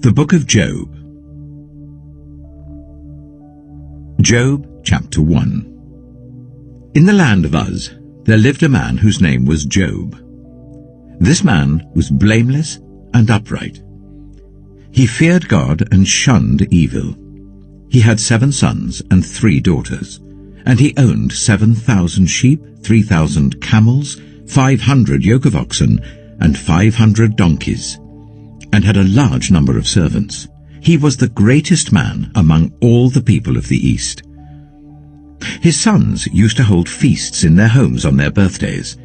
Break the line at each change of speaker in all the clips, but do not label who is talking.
The Book of Job. Job, chapter 1. In the land of Uz there lived a man whose name was Job. This man was blameless and upright. He feared God and shunned evil. He had 7 sons and 3 daughters, and he owned 7,000 sheep, 3,000 camels, 500 yoke of oxen, and 500 donkeys, and had a large number of servants. He was the greatest man among all the people of the East. His sons used to hold feasts in their homes on their birthdays,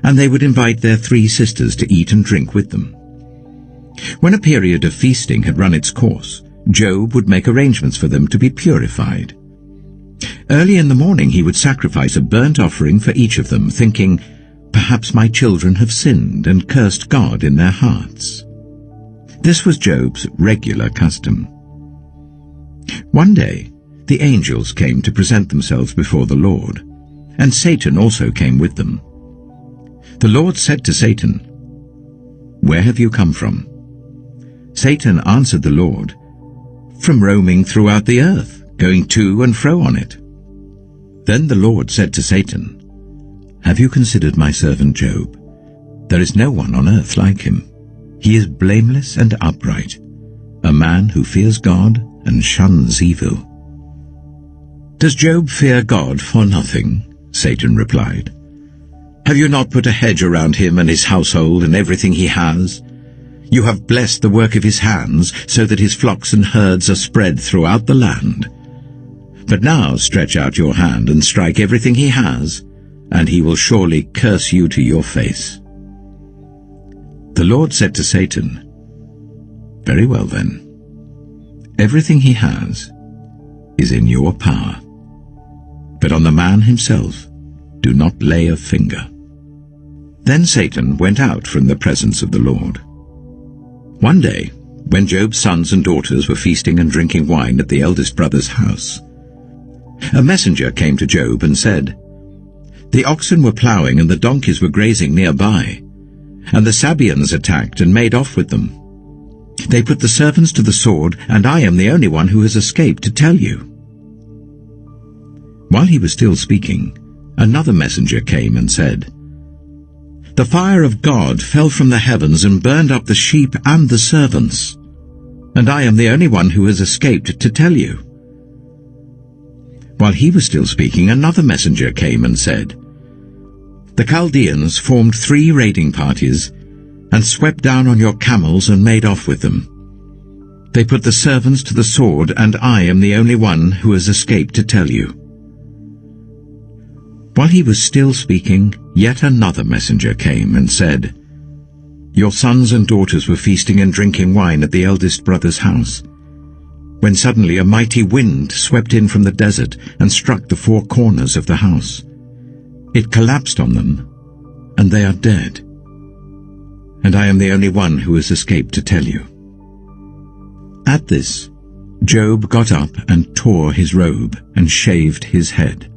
and they would invite their 3 sisters to eat and drink with them. When a period of feasting had run its course, Job would make arrangements for them to be purified. Early in the morning he would sacrifice a burnt offering for each of them, thinking, "Perhaps my children have sinned and cursed God in their hearts." This was Job's regular custom. One day the angels came to present themselves before the Lord, and Satan also came with them. The Lord said to Satan, "Where have you come from?" Satan answered the Lord, "From roaming throughout the earth, going to and fro on it." Then the Lord said to Satan, "Have you considered my servant Job? There is no one on earth like him. He is blameless and upright, a man who fears God and shuns evil." "Does Job fear God for nothing?" Satan replied. "Have you not put a hedge around him and his household and everything he has? You have blessed the work of his hands, so that his flocks and herds are spread throughout the land. But now stretch out your hand and strike everything he has, and he will surely curse you to your face." The Lord said to Satan, "Very well then. Everything he has is in your power. But on the man himself do not lay a finger." Then Satan went out from the presence of the Lord. One day, when Job's sons and daughters were feasting and drinking wine at the eldest brother's house, a messenger came to Job and said, "The oxen were ploughing and the donkeys were grazing nearby, and the Sabeans attacked and made off with them. They put the servants to the sword, and I am the only one who has escaped to tell you." While he was still speaking, another messenger came and said, "The fire of God fell from the heavens and burned up the sheep and the servants, and I am the only one who has escaped to tell you." While he was still speaking, another messenger came and said, "The Chaldeans formed 3 raiding parties and swept down on your camels and made off with them. They put the servants to the sword, and I am the only one who has escaped to tell you." While he was still speaking, yet another messenger came and said, "Your sons and daughters were feasting and drinking wine at the eldest brother's house, when suddenly a mighty wind swept in from the desert and struck the 4 corners of the house. It collapsed on them, and they are dead. And I am the only one who has escaped to tell you." At this, Job got up and tore his robe and shaved his head.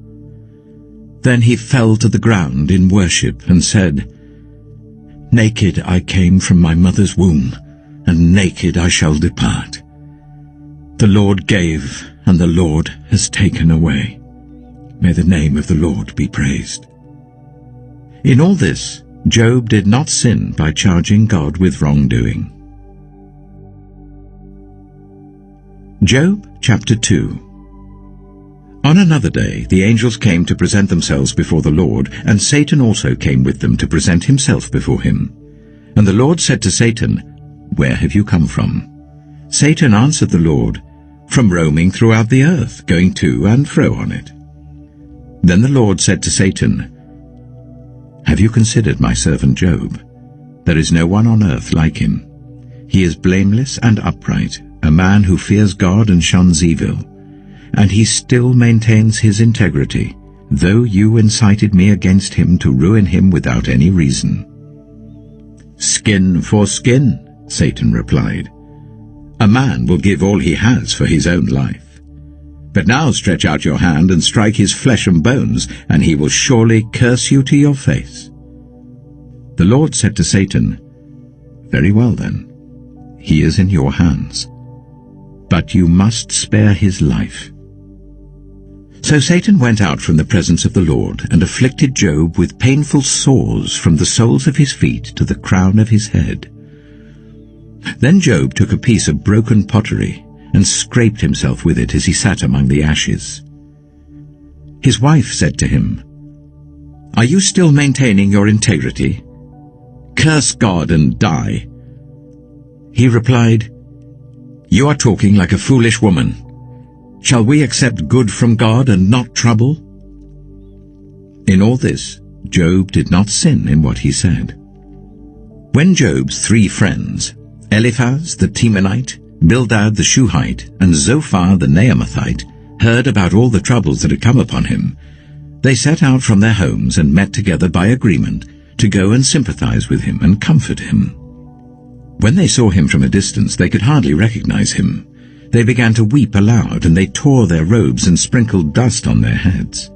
Then he fell to the ground in worship and said, "Naked I came from my mother's womb, and naked I shall depart. The Lord gave, and the Lord has taken away. May the name of the Lord be praised." In all this, Job did not sin by charging God with wrongdoing. Job chapter 2. On another day the angels came to present themselves before the Lord, and Satan also came with them to present himself before him. And the Lord said to Satan, "Where have you come from?" Satan answered the Lord, "From roaming throughout the earth, going to and fro on it." Then the Lord said to Satan, "Have you considered my servant Job? There is no one on earth like him. He is blameless and upright, a man who fears God and shuns evil. And he still maintains his integrity, though you incited me against him to ruin him without any reason." "Skin for skin," Satan replied. "A man will give all he has for his own life. But now stretch out your hand and strike his flesh and bones, and he will surely curse you to your face." The Lord said to Satan, "Very well then, he is in your hands. but you must spare his life." So Satan went out from the presence of the Lord and afflicted Job with painful sores from the soles of his feet to the crown of his head. Then Job took a piece of broken pottery and scraped himself with it as he sat among the ashes. His wife said to him, "Are you still maintaining your integrity? Curse God and die." He replied, "You are talking like a foolish woman. Shall we accept good from God and not trouble?" In all this, Job did not sin in what he said. When Job's 3 friends, Eliphaz the Temanite, Bildad the Shuhite, and Zophar the Naamathite, heard about all the troubles that had come upon him, they set out from their homes and met together by agreement to go and sympathize with him and comfort him. When they saw him from a distance, they could hardly recognize him. They began to weep aloud, and they tore their robes and sprinkled dust on their heads.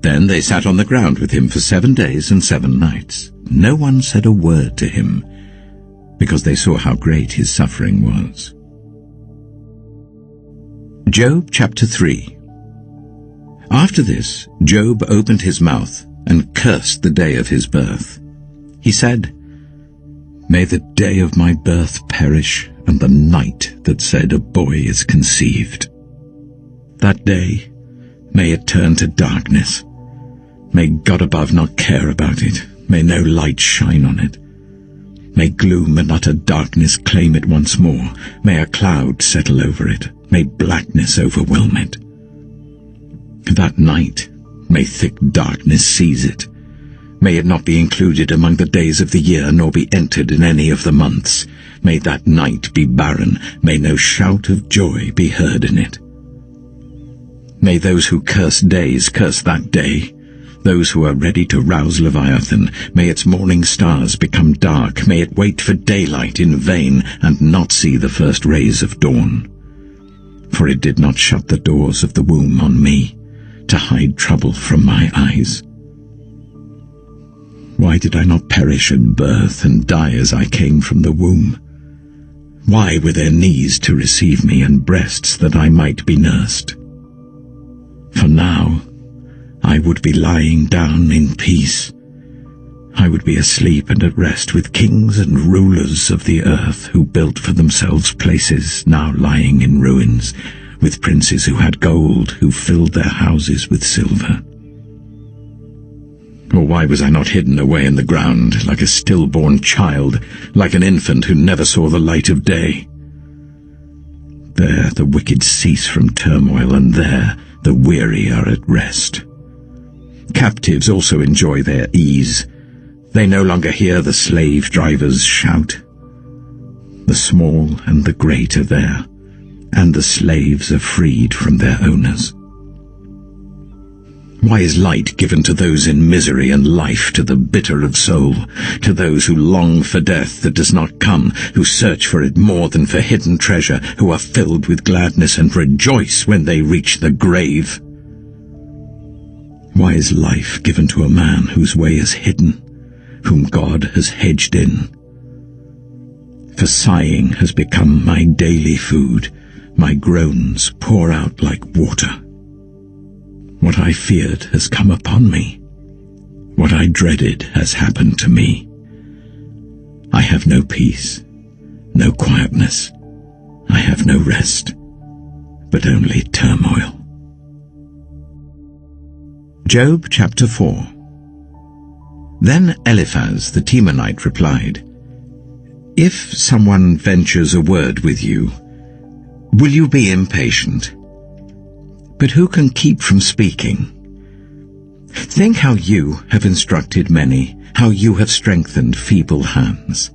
Then they sat on the ground with him for 7 days and 7 nights. No one said a word to him, because they saw how great his suffering was. Job chapter 3. After this, Job opened his mouth and cursed the day of his birth. He said, "May the day of my birth perish, and the night that said a boy is conceived. That day, may it turn to darkness. May God above not care about it. May no light shine on it. May gloom and utter darkness claim it once more. May a cloud settle over it. May blackness overwhelm it. That night, may thick darkness seize it. May it not be included among the days of the year, nor be entered in any of the months. May that night be barren. May no shout of joy be heard in it. May those who curse days curse that day. Those who are ready to rouse Leviathan, may its morning stars become dark. May it wait for daylight in vain and not see the first rays of dawn. For it did not shut the doors of the womb on me, to hide trouble from my eyes. Why did I not perish at birth and die as I came from the womb? Why were there knees to receive me and breasts that I might be nursed? For now I would be lying down in peace. I would be asleep and at rest with kings and rulers of the earth who built for themselves places now lying in ruins, with princes who had gold, who filled their houses with silver. Or why was I not hidden away in the ground, like a stillborn child, like an infant who never saw the light of day? There the wicked cease from turmoil, and there the weary are at rest. Captives also enjoy their ease. They no longer hear the slave drivers shout. The small and the great are there, and the slaves are freed from their owners. Why is light given to those in misery, and life to the bitter of soul, to those who long for death that does not come, who search for it more than for hidden treasure, who are filled with gladness and rejoice when they reach the grave? Why is life given to a man whose way is hidden, whom God has hedged in? For sighing has become my daily food, my groans pour out like water. What I feared has come upon me. What I dreaded has happened to me. I have no peace, no quietness. I have no rest, but only turmoil. Job chapter 4. Then Eliphaz the Temanite replied, "If someone ventures a word with you, will you be impatient? But who can keep from speaking? Think how you have instructed many, how you have strengthened feeble hands.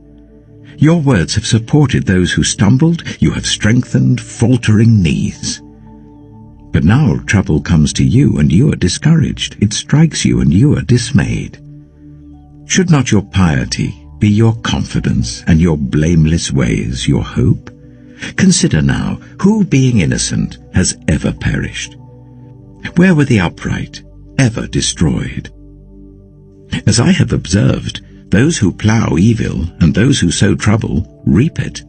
Your words have supported those who stumbled, you have strengthened faltering knees. But now trouble comes to you, and you are discouraged. It strikes you, and you are dismayed. Should not your piety be your confidence, and your blameless ways your hope? Consider now, who being innocent has ever perished? Where were the upright ever destroyed? As I have observed, those who plough evil and those who sow trouble reap it.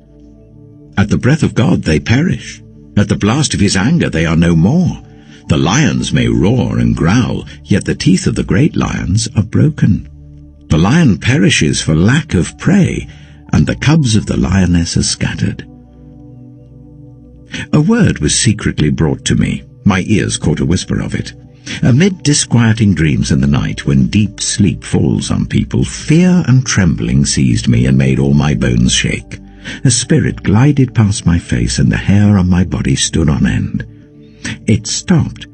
At the breath of God they perish, At the blast of his anger they are no more. The lions may roar and growl, yet the teeth of the great lions are broken. The lion perishes for lack of prey, and the cubs of the lioness are scattered. A word was secretly brought to me. My ears caught a whisper of it. Amid disquieting dreams in the night, when deep sleep falls on people, fear and trembling seized me and made all my bones shake. A spirit glided past my face, and the hair on my body stood on end. It stopped,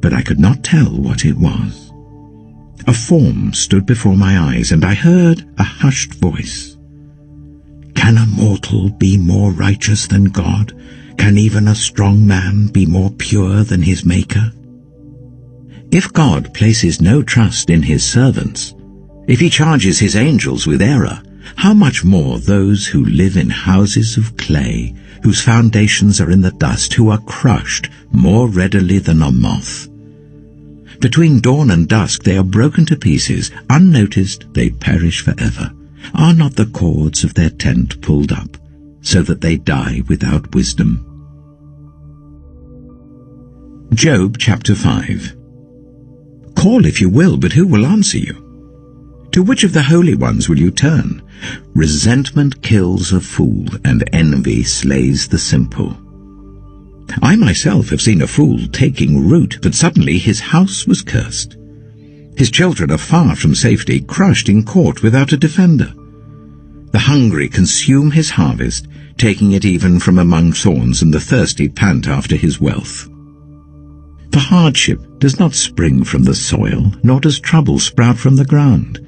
but I could not tell what it was. A form stood before my eyes, and I heard a hushed voice. Can a mortal be more righteous than God? Can even a strong man be more pure than his Maker? If God places no trust in his servants, if he charges his angels with error, how much more those who live in houses of clay, whose foundations are in the dust, who are crushed more readily than a moth. Between dawn and dusk they are broken to pieces, unnoticed they perish forever. Are not the cords of their tent pulled up, so that they die without wisdom? Job chapter 5. Call if you will, but who will answer you? To which of the holy ones will you turn? Resentment kills a fool, and envy slays the simple. I myself have seen a fool taking root, but suddenly his house was cursed. His children are far from safety, crushed in court without a defender. The hungry consume his harvest, taking it even from among thorns, and the thirsty pant after his wealth. For hardship does not spring from the soil, nor does trouble sprout from the ground.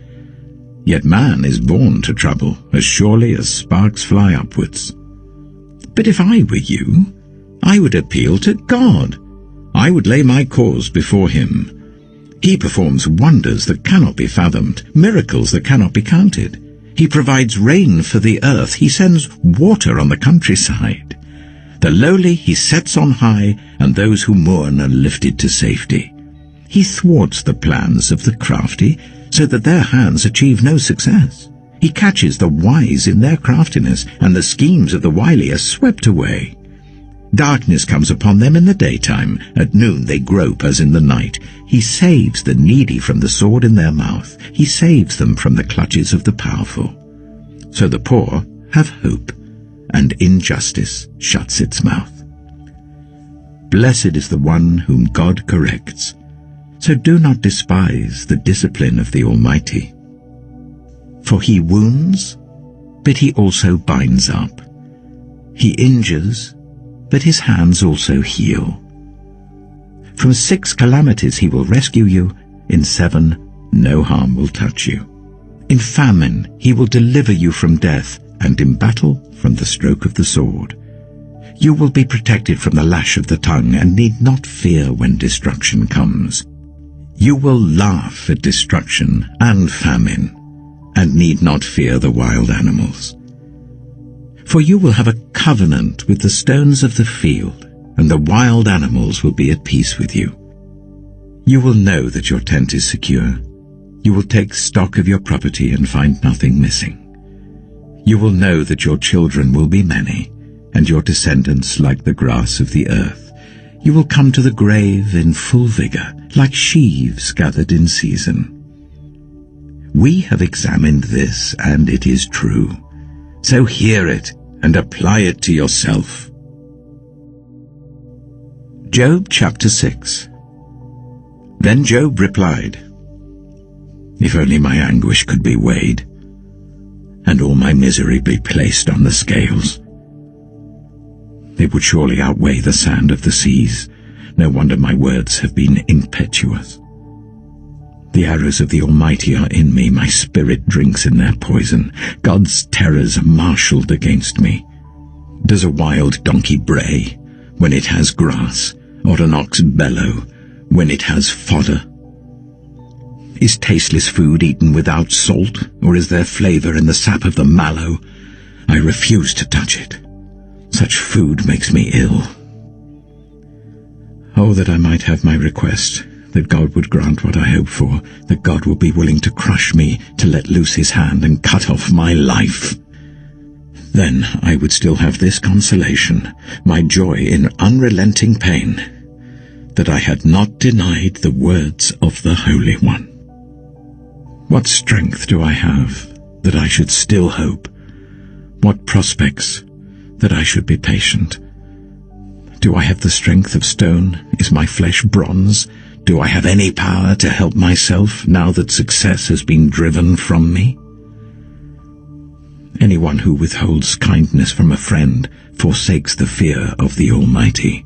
Yet man is born to trouble, as surely as sparks fly upwards. But if I were you, I would appeal to God. I would lay my cause before him. He performs wonders that cannot be fathomed, miracles that cannot be counted. He provides rain for the earth. He sends water on the countryside. The lowly he sets on high, and those who mourn are lifted to safety. He thwarts the plans of the crafty, so that their hands achieve no success. He catches the wise in their craftiness, and the schemes of the wily are swept away. Darkness comes upon them in the daytime. At noon they grope as in the night. He saves the needy from the sword in their mouth. He saves them from the clutches of the powerful. So the poor have hope, and injustice shuts its mouth. Blessed is the one whom God corrects. So do not despise the discipline of the Almighty. For he wounds, but he also binds up. He injures, but his hands also heal. From 6 calamities he will rescue you, in 7 no harm will touch you. In famine he will deliver you from death, and in battle from the stroke of the sword. You will be protected from the lash of the tongue, and need not fear when destruction comes. You will laugh at destruction and famine, and need not fear the wild animals. For you will have a covenant with the stones of the field, and the wild animals will be at peace with you. You will know that your tent is secure. You will take stock of your property and find nothing missing. You will know that your children will be many, and your descendants like the grass of the earth. You will come to the grave in full vigor, like sheaves gathered in season. We have examined this, and it is true. So hear it, and apply it to yourself. Job chapter 6. Then Job replied, If only my anguish could be weighed, and all my misery be placed on the scales. It would surely outweigh the sand of the seas. No wonder my words have been impetuous. The arrows of the Almighty are in me, my spirit drinks in their poison. God's terrors are marshalled against me. Does a wild donkey bray when it has grass, or an ox bellow when it has fodder? Is tasteless food eaten without salt, or is there flavor in the sap of the mallow? I refuse to touch it. Such food makes me ill. Oh, that I might have my request, that God would grant what I hope for, that God would be willing to crush me, to let loose his hand and cut off my life. Then I would still have this consolation, my joy in unrelenting pain, that I had not denied the words of the Holy One. What strength do I have that I should still hope? What prospects that I should be patient? Do I have the strength of stone? Is my flesh bronze? Do I have any power to help myself now that success has been driven from me? Anyone who withholds kindness from a friend forsakes the fear of the Almighty.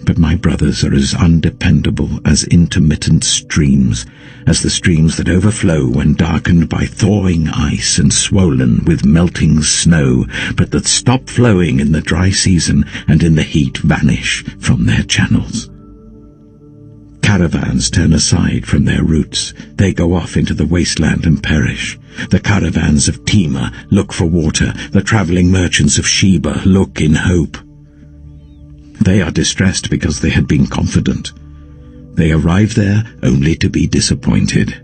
But my brothers are as undependable as intermittent streams, as the streams that overflow when darkened by thawing ice and swollen with melting snow, but that stop flowing in the dry season and in the heat vanish from their channels. Caravans turn aside from their routes. They go off into the wasteland and perish. The caravans of Tema look for water. The travelling merchants of Sheba look in hope. They are distressed because they had been confident. They arrive there only to be disappointed.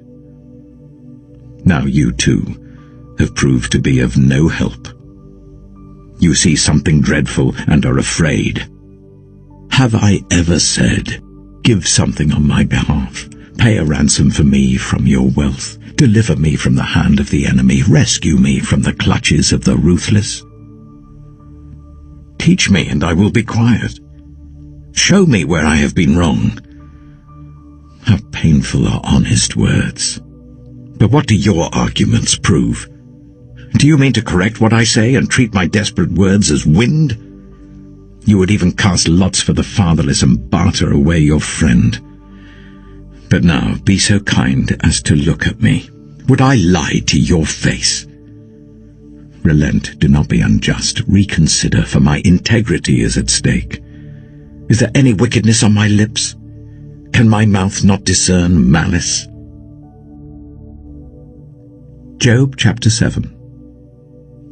Now you too have proved to be of no help. You see something dreadful and are afraid. Have I ever said, "Give something on my behalf, pay a ransom for me from your wealth, deliver me from the hand of the enemy, rescue me from the clutches of the ruthless"? Teach me, and I will be quiet. Show me where I have been wrong. How painful are honest words. But what do your arguments prove? Do you mean to correct what I say and treat my desperate words as wind? You would even cast lots for the fatherless and barter away your friend. But now be so kind as to look at me. Would I lie to your face? Relent, do not be unjust. Reconsider, for my integrity is at stake. Is there any wickedness on my lips? Can my mouth not discern malice? Job chapter 7.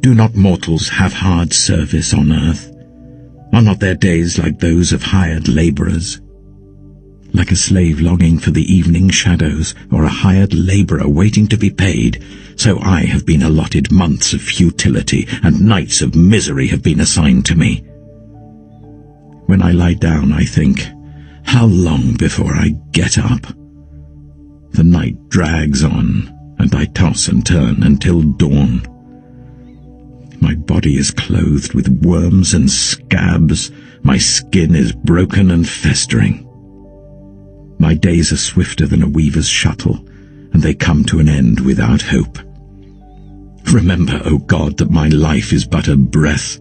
Do not mortals have hard service on earth? Are not their days like those of hired labourers? Like a slave longing for the evening shadows, or a hired labourer waiting to be paid, so I have been allotted months of futility, and nights of misery have been assigned to me. When I lie down, I think, how long before I get up? The night drags on, and I toss and turn until dawn. My body is clothed with worms and scabs. My skin is broken and festering. My days are swifter than a weaver's shuttle, and they come to an end without hope. Remember, O God, that my life is but a breath.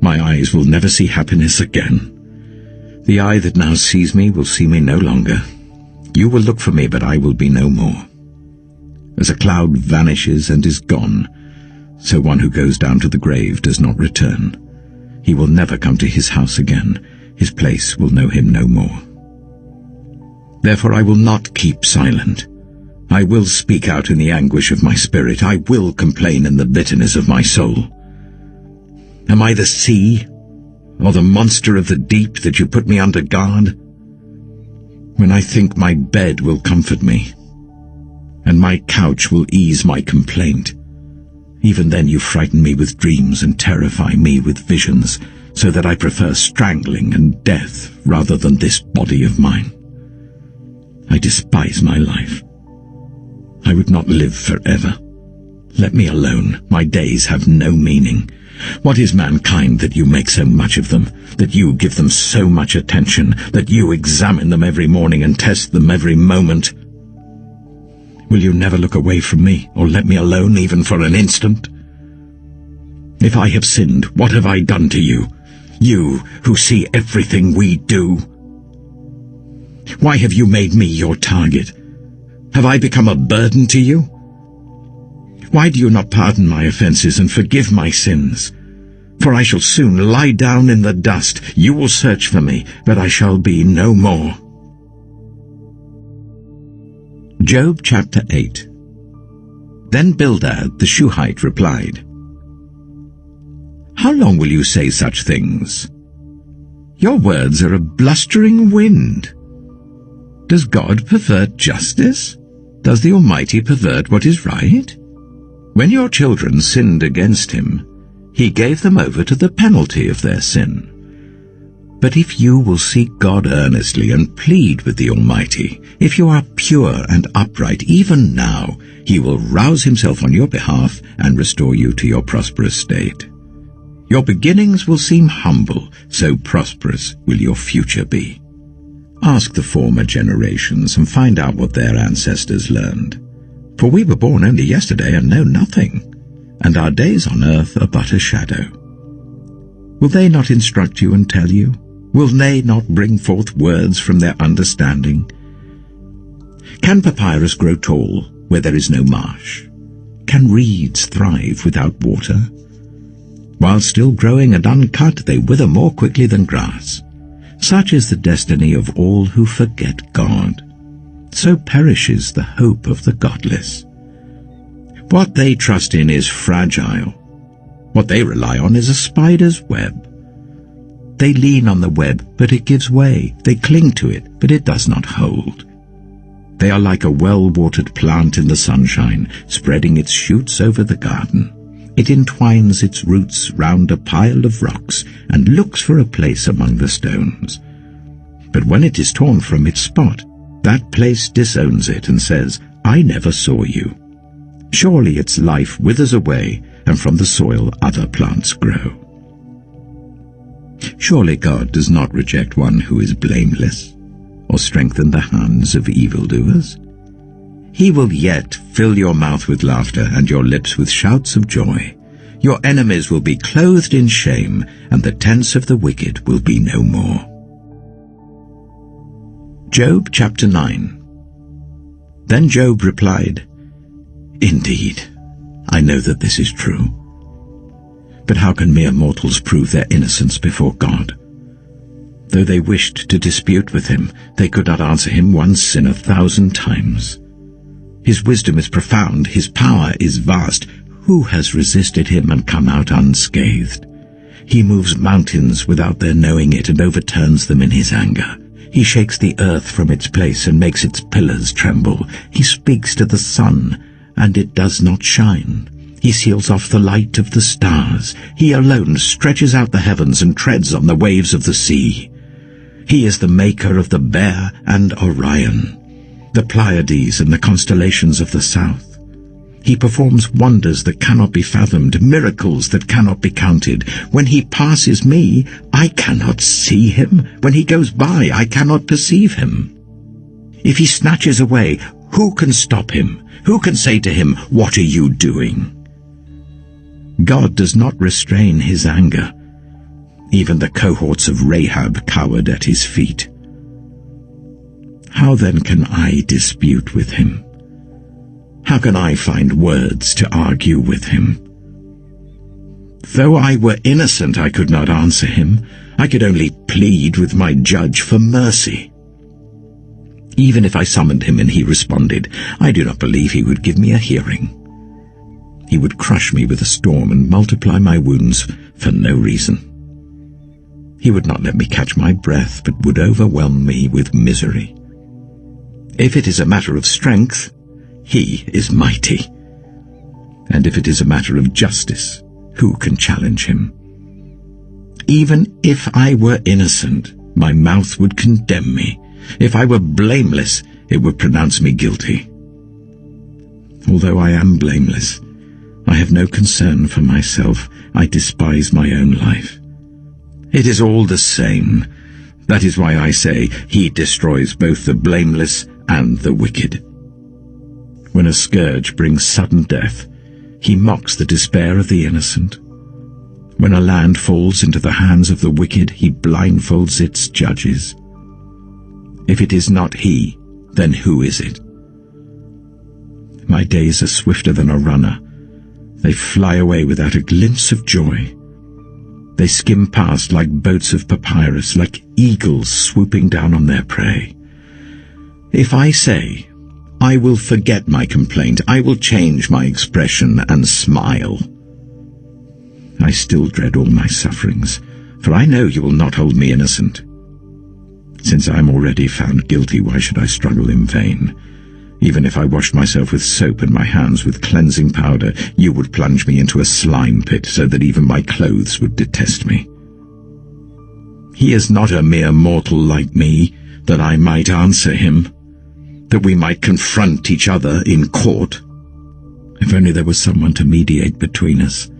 My eyes will never see happiness again. The eye that now sees me will see me no longer. You will look for me, but I will be no more. As a cloud vanishes and is gone, so one who goes down to the grave does not return. He will never come to his house again. His place will know him no more. Therefore I will not keep silent. I will speak out in the anguish of my spirit. I will complain in the bitterness of my soul. Am I the sea, or the monster of the deep, that you put me under guard? When I think my bed will comfort me, and my couch will ease my complaint, even then you frighten me with dreams and terrify me with visions, so that I prefer strangling and death rather than this body of mine. I despise my life. I would not live forever. Let me alone. My days have no meaning. What is mankind that you make so much of them, that you give them so much attention, that you examine them every morning and test them every moment? Will you never look away from me, or let me alone even for an instant? If I have sinned, what have I done to you? You who see everything we do. Why have you made me your target? Have I become a burden to you? Why do you not pardon my offences and forgive my sins? For I shall soon lie down in the dust. You will search for me, but I shall be no more. Job chapter 8. Then Bildad the Shuhite replied, How long will you say such things? Your words are a blustering wind. Does God pervert justice? Does the Almighty pervert what is right? When your children sinned against him, he gave them over to the penalty of their sin. But if you will seek God earnestly and plead with the Almighty, if you are pure and upright even now, he will rouse himself on your behalf and restore you to your prosperous state. Your beginnings will seem humble, so prosperous will your future be. Ask the former generations and find out what their ancestors learned. For we were born only yesterday and know nothing, and our days on earth are but a shadow. Will they not instruct you and tell you? Will they not bring forth words from their understanding? Can papyrus grow tall where there is no marsh? Can reeds thrive without water? While still growing and uncut, they wither more quickly than grass. Such is the destiny of all who forget God. So perishes the hope of the godless. What they trust in is fragile. What they rely on is a spider's web. They lean on the web, but it gives way. They cling to it, but it does not hold. They are like a well-watered plant in the sunshine, spreading its shoots over the garden. It entwines its roots round a pile of rocks and looks for a place among the stones. But when it is torn from its spot, that place disowns it and says, "I never saw you." Surely its life withers away, and from the soil other plants grow. Surely God does not reject one who is blameless, or strengthen the hands of evildoers. He will yet fill your mouth with laughter and your lips with shouts of joy. Your enemies will be clothed in shame, and the tents of the wicked will be no more. Job chapter 9. Then Job replied, "Indeed, I know that this is true. But how can mere mortals prove their innocence before God? Though they wished to dispute with him, they could not answer him one sin 1,000 times. His wisdom is profound, his power is vast. Who has resisted him and come out unscathed? He moves mountains without their knowing it and overturns them in his anger. He shakes the earth from its place and makes its pillars tremble. He speaks to the sun, and it does not shine. He seals off the light of the stars. He alone stretches out the heavens and treads on the waves of the sea. He is the maker of the Bear and Orion, the Pleiades and the constellations of the south. He performs wonders that cannot be fathomed, miracles that cannot be counted. When he passes me, I cannot see him. When he goes by, I cannot perceive him. If he snatches away, who can stop him? Who can say to him, "What are you doing?" God does not restrain his anger. Even the cohorts of Rahab cowered at his feet. How then can I dispute with him? How can I find words to argue with him? Though I were innocent, I could not answer him. I could only plead with my judge for mercy. Even if I summoned him and he responded, I do not believe he would give me a hearing. He would crush me with a storm and multiply my wounds for no reason. He would not let me catch my breath, but would overwhelm me with misery. If it is a matter of strength, he is mighty. And if it is a matter of justice, who can challenge him? Even if I were innocent, my mouth would condemn me. If I were blameless, it would pronounce me guilty. Although I am blameless, I have no concern for myself. I despise my own life. It is all the same. That is why I say, he destroys both the blameless and the wicked. When a scourge brings sudden death, he mocks the despair of the innocent. When a land falls into the hands of the wicked, he blindfolds its judges. If it is not he, then who is it? My days are swifter than a runner. They fly away without a glimpse of joy. They skim past like boats of papyrus, like eagles swooping down on their prey. If I say, I will forget my complaint, I will change my expression and smile, I still dread all my sufferings, for I know you will not hold me innocent. Since I am already found guilty, why should I struggle in vain? Even if I washed myself with soap and my hands with cleansing powder, you would plunge me into a slime pit so that even my clothes would detest me. He is not a mere mortal like me, that I might answer him, that we might confront each other in court. If only there was someone to mediate between us,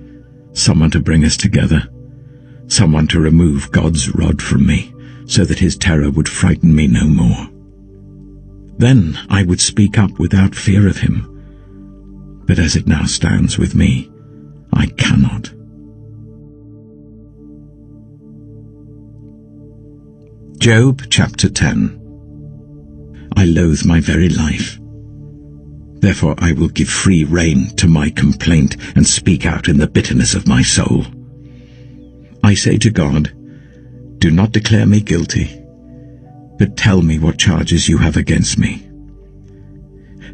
someone to bring us together, someone to remove God's rod from me, so that his terror would frighten me no more. Then I would speak up without fear of him. But as it now stands with me, I cannot. Job chapter 10. I loathe my very life. Therefore I will give free rein to my complaint and speak out in the bitterness of my soul. I say to God, do not declare me guilty, but tell me what charges you have against me.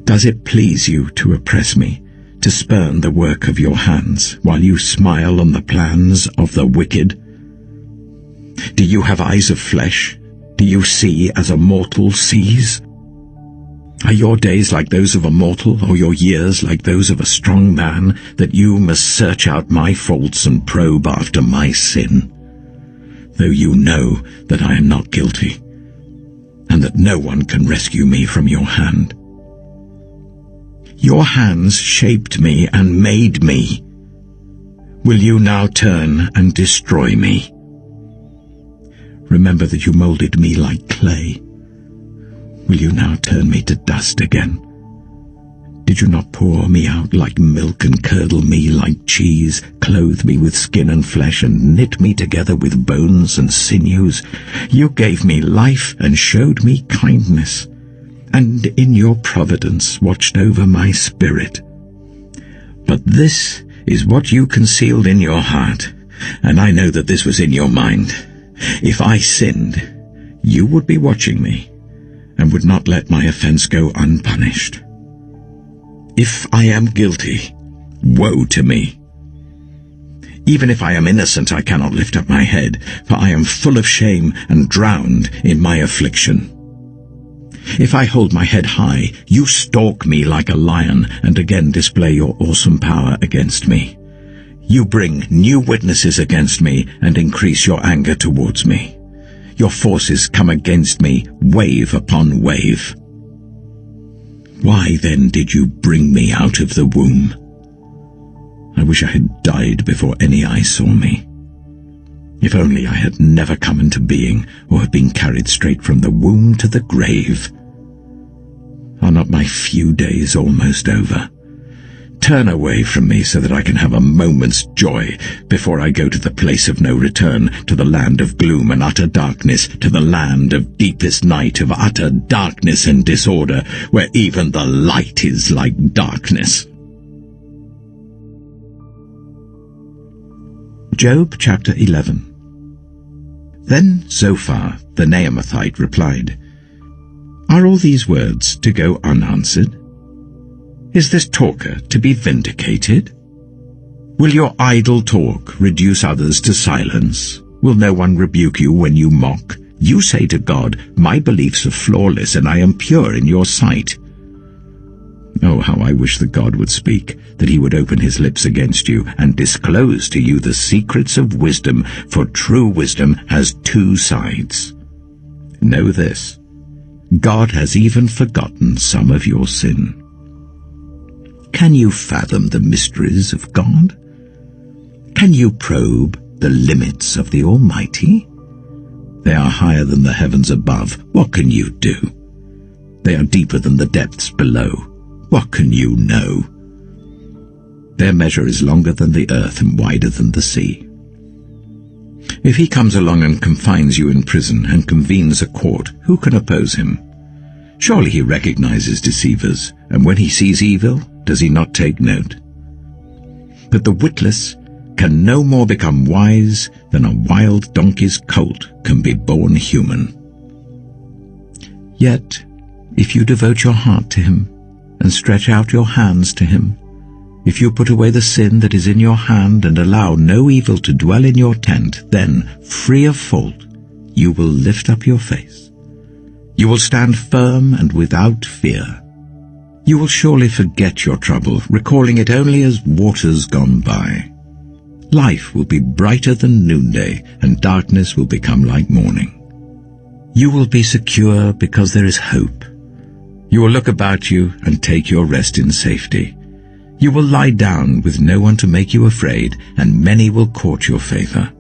Does it please you to oppress me, to spurn the work of your hands, while you smile on the plans of the wicked? Do you have eyes of flesh? Do you see as a mortal sees? Are your days like those of a mortal, or your years like those of a strong man, that you must search out my faults and probe after my sin? Though you know that I am not guilty, and that no one can rescue me from your hand. Your hands shaped me and made me. Will you now turn and destroy me? Remember that you molded me like clay. Will you now turn me to dust again? Did you not pour me out like milk and curdle me like cheese, clothe me with skin and flesh and knit me together with bones and sinews? You gave me life and showed me kindness, and in your providence watched over my spirit. But this is what you concealed in your heart, and I know that this was in your mind. If I sinned, you would be watching me, and would not let my offense go unpunished. If I am guilty, woe to me. Even if I am innocent, I cannot lift up my head, for I am full of shame and drowned in my affliction. If I hold my head high, you stalk me like a lion, and again display your awesome power against me. You bring new witnesses against me, and increase your anger towards me. Your forces come against me, wave upon wave. Why then did you bring me out of the womb? I wish I had died before any eye saw me. If only I had never come into being, or had been carried straight from the womb to the grave. Are not my few days almost over? Turn away from me so that I can have a moment's joy before I go to the place of no return, to the land of gloom and utter darkness, to the land of deepest night, of utter darkness and disorder, where even the light is like darkness. Job chapter 11. Then Zophar the Naamathite replied, Are all these words to go unanswered? Is this talker to be vindicated? Will your idle talk reduce others to silence? Will no one rebuke you when you mock? You say to God, My beliefs are flawless, and I am pure in your sight. Oh, how I wish that God would speak, that he would open his lips against you, and disclose to you the secrets of wisdom, for true wisdom has two sides. Know this, God has even forgotten some of your sin. Can you fathom the mysteries of God? Can you probe the limits of the Almighty? They are higher than the heavens above. What can you do? They are deeper than the depths below. What can you know? Their measure is longer than the earth and wider than the sea. If he comes along and confines you in prison and convenes a court, who can oppose him? Surely he recognizes deceivers, and when he sees evil, does he not take note? But the witless can no more become wise than a wild donkey's colt can be born human. Yet, if you devote your heart to him, and stretch out your hands to him, if you put away the sin that is in your hand and allow no evil to dwell in your tent, then, free of fault, you will lift up your face. You will stand firm and without fear. You will surely forget your trouble, recalling it only as waters gone by. Life will be brighter than noonday, and darkness will become like morning. You will be secure because there is hope. You will look about you and take your rest in safety. You will lie down with no one to make you afraid, and many will court your favor.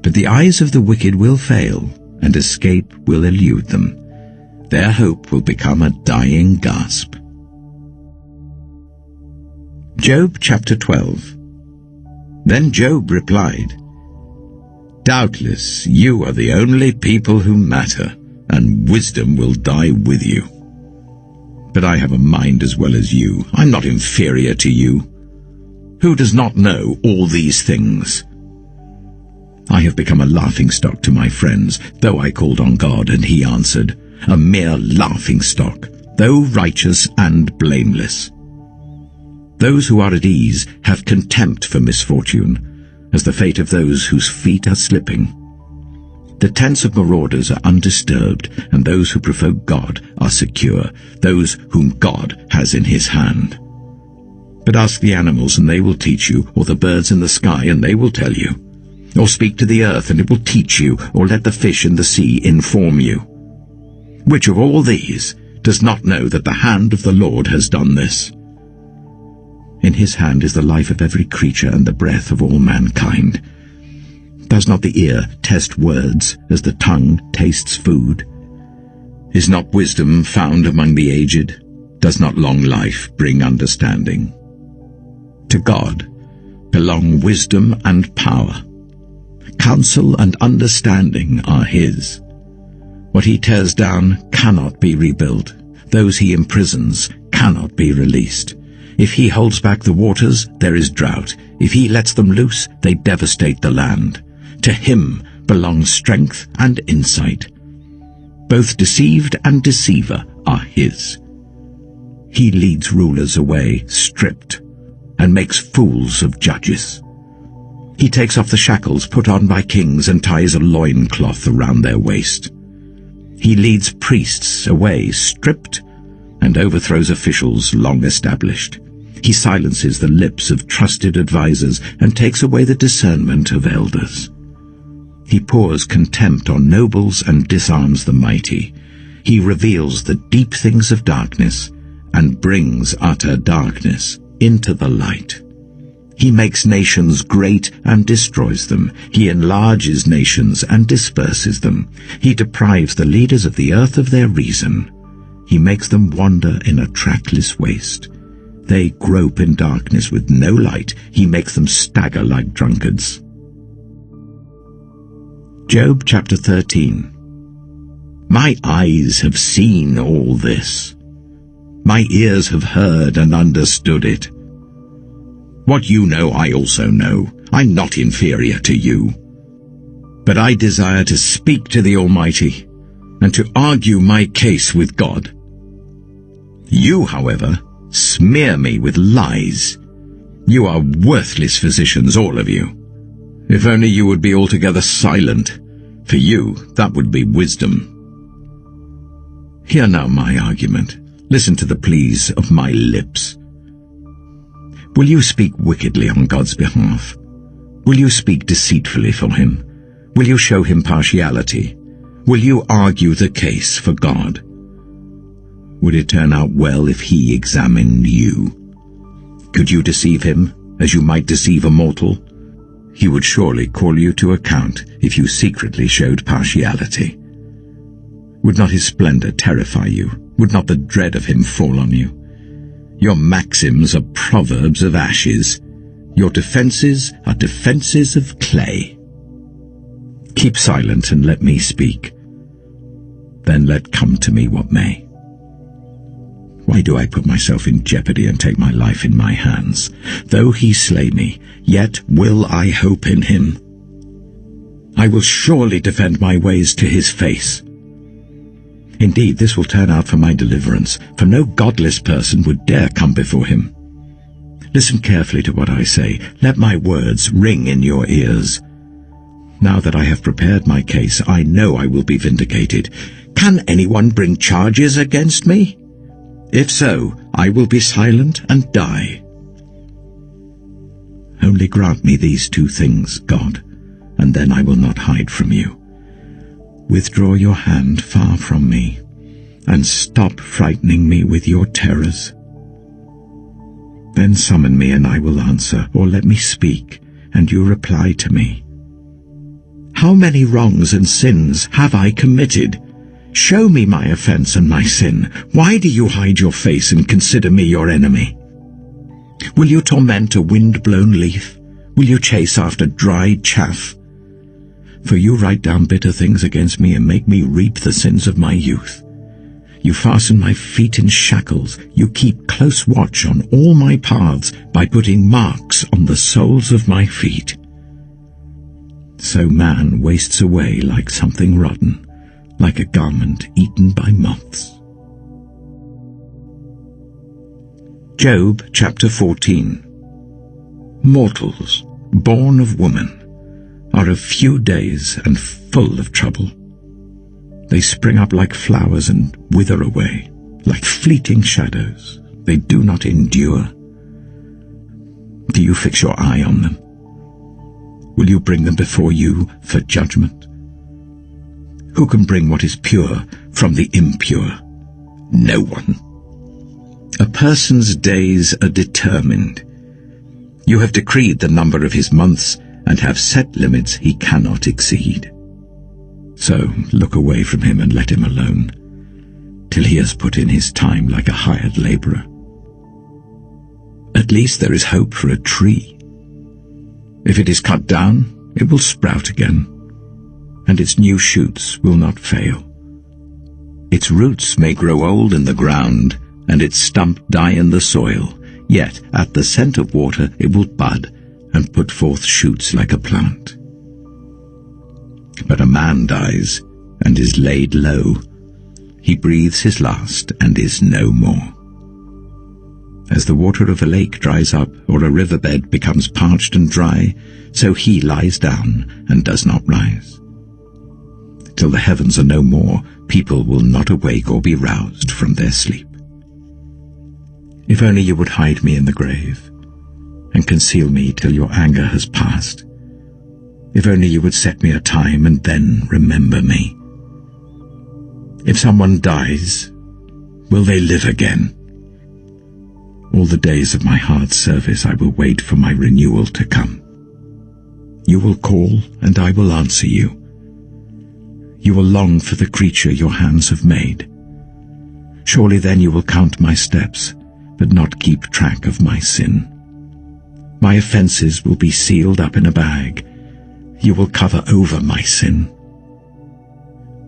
But the eyes of the wicked will fail, and escape will elude them. Their hope will become a dying gasp. Job chapter 12. Then Job replied, "Doubtless you are the only people who matter, and wisdom will die with you. But I have a mind as well as you. I'm not inferior to you. Who does not know all these things? I have become a laughingstock to my friends, though I called on God, and he answered, a mere laughingstock, though righteous and blameless. Those who are at ease have contempt for misfortune, as the fate of those whose feet are slipping. The tents of marauders are undisturbed, and those who provoke God are secure, those whom God has in his hand. But ask the animals, and they will teach you, or the birds in the sky, and they will tell you. Or speak to the earth, and it will teach you, or let the fish in the sea inform you. Which of all these does not know that the hand of the Lord has done this? In his hand is the life of every creature and the breath of all mankind. Does not the ear test words as the tongue tastes food? Is not wisdom found among the aged? Does not long life bring understanding? To God belong wisdom and power. Counsel and understanding are his. What he tears down cannot be rebuilt. Those he imprisons cannot be released. If he holds back the waters, there is drought. If he lets them loose, they devastate the land. To him belongs strength and insight. Both deceived and deceiver are his. He leads rulers away stripped, and makes fools of judges. He takes off the shackles put on by kings and ties a loincloth around their waist. He leads priests away stripped, and overthrows officials long established. He silences the lips of trusted advisers and takes away the discernment of elders. He pours contempt on nobles and disarms the mighty. He reveals the deep things of darkness and brings utter darkness into the light. He makes nations great and destroys them. He enlarges nations and disperses them. He deprives the leaders of the earth of their reason. He makes them wander in a trackless waste. They grope in darkness with no light. He makes them stagger like drunkards. Job chapter 13. My eyes have seen all this. My ears have heard and understood it. What you know I also know. I'm not inferior to you. But I desire to speak to the Almighty and to argue my case with God. You, however, smear me with lies. You are worthless physicians, all of you. If only you would be altogether silent. For you, that would be wisdom. Hear now my argument. Listen to the pleas of my lips. Will you speak wickedly on God's behalf? Will you speak deceitfully for him? Will you show him partiality? Will you argue the case for God? Would it turn out well if he examined you? Could you deceive him as you might deceive a mortal? He would surely call you to account if you secretly showed partiality. Would not his splendor terrify you? Would not the dread of him fall on you? Your maxims are proverbs of ashes. Your defenses are defenses of clay. Keep silent and let me speak. Then let come to me what may. Why do I put myself in jeopardy and take my life in my hands? Though he slay me, yet will I hope in him. I will surely defend my ways to his face. Indeed, this will turn out for my deliverance, for no godless person would dare come before him. Listen carefully to what I say. Let my words ring in your ears. Now that I have prepared my case, I know I will be vindicated. Can anyone bring charges against me? If so, I will be silent and die. Only grant me these two things, God, and then I will not hide from you. Withdraw your hand far from me, and stop frightening me with your terrors. Then summon me, and I will answer, or let me speak, and you reply to me. How many wrongs and sins have I committed? Show me my offense and my sin. Why do you hide your face and consider me your enemy? Will you torment a wind-blown leaf? Will you chase after dried chaff? For you write down bitter things against me and make me reap the sins of my youth. You fasten my feet in shackles. You keep close watch on all my paths by putting marks on the soles of my feet. So man wastes away like something rotten, like a garment eaten by moths. Job chapter 14. Mortals, born of woman, are of few days and full of trouble. They spring up like flowers and wither away, like fleeting shadows. They do not endure. Do you fix your eye on them? Will you bring them before you for judgment? Who can bring what is pure from the impure? No one. A person's days are determined. You have decreed the number of his months and have set limits he cannot exceed. So look away from him and let him alone, till he has put in his time like a hired laborer. At least there is hope for a tree. If it is cut down, it will sprout again, and its new shoots will not fail. Its roots may grow old in the ground, and its stump die in the soil, yet at the scent of water it will bud and put forth shoots like a plant. But a man dies and is laid low. He breathes his last and is no more. As the water of a lake dries up, or a riverbed becomes parched and dry, so he lies down and does not rise. Till the heavens are no more, people will not awake or be roused from their sleep. If only you would hide me in the grave, and conceal me till your anger has passed. If only you would set me a time and then remember me. If someone dies, will they live again? All the days of my hard service I will wait for my renewal to come. You will call, and I will answer you. You will long for the creature your hands have made. Surely then you will count my steps, but not keep track of my sin. My offenses will be sealed up in a bag. You will cover over my sin.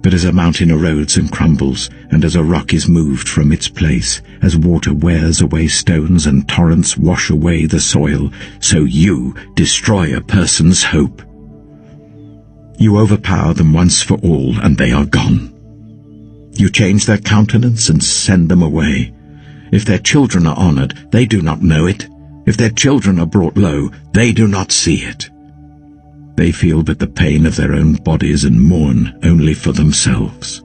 But as a mountain erodes and crumbles, and as a rock is moved from its place, as water wears away stones and torrents wash away the soil, so you destroy a person's hope. You overpower them once for all, and they are gone. You change their countenance and send them away. If their children are honored, they do not know it. If their children are brought low, they do not see it. They feel but the pain of their own bodies and mourn only for themselves.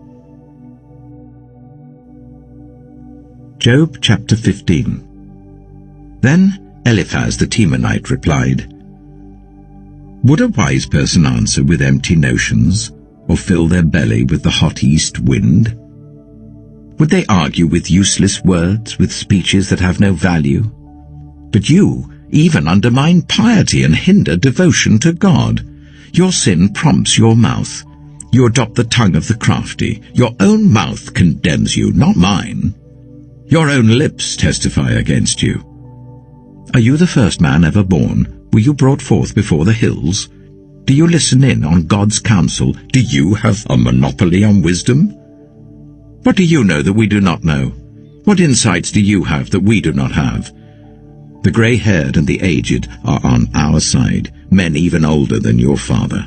Job chapter 15. Then Eliphaz the Temanite replied, Would a wise person answer with empty notions, or fill their belly with the hot east wind? Would they argue with useless words, with speeches that have no value? But you even undermine piety and hinder devotion to God. Your sin prompts your mouth. You adopt the tongue of the crafty. Your own mouth condemns you, not mine. Your own lips testify against you. Are you the first man ever born? Were you brought forth before the hills? Do you listen in on God's counsel? Do you have a monopoly on wisdom? What do you know that we do not know? What insights do you have that we do not have? The grey-haired and the aged are on our side, men even older than your father.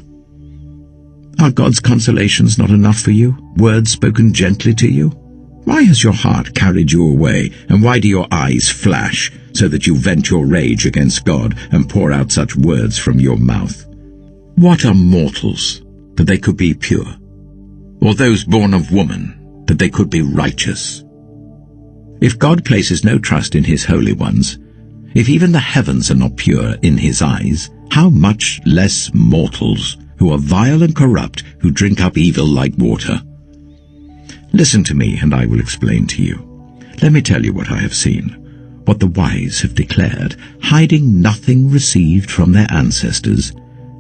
Are God's consolations not enough for you, words spoken gently to you? Why has your heart carried you away, and why do your eyes flash, so that you vent your rage against God and pour out such words from your mouth? What are mortals, that they could be pure? Or those born of woman, that they could be righteous? If God places no trust in his holy ones, if even the heavens are not pure in his eyes, how much less mortals who are vile and corrupt, who drink up evil like water? Listen to me, and I will explain to you. Let me tell you what I have seen, what the wise have declared, hiding nothing received from their ancestors,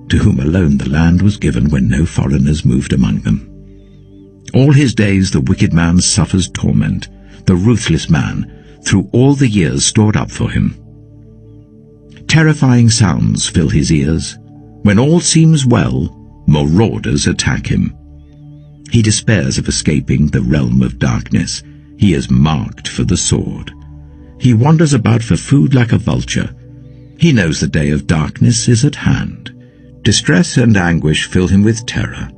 to whom alone the land was given when no foreigners moved among them. All his days the wicked man suffers torment, the ruthless man, through all the years stored up for him. Terrifying sounds fill his ears. When all seems well, marauders attack him. He despairs of escaping the realm of darkness. He is marked for the sword. He wanders about for food like a vulture. He knows the day of darkness is at hand. Distress and anguish fill him with terror.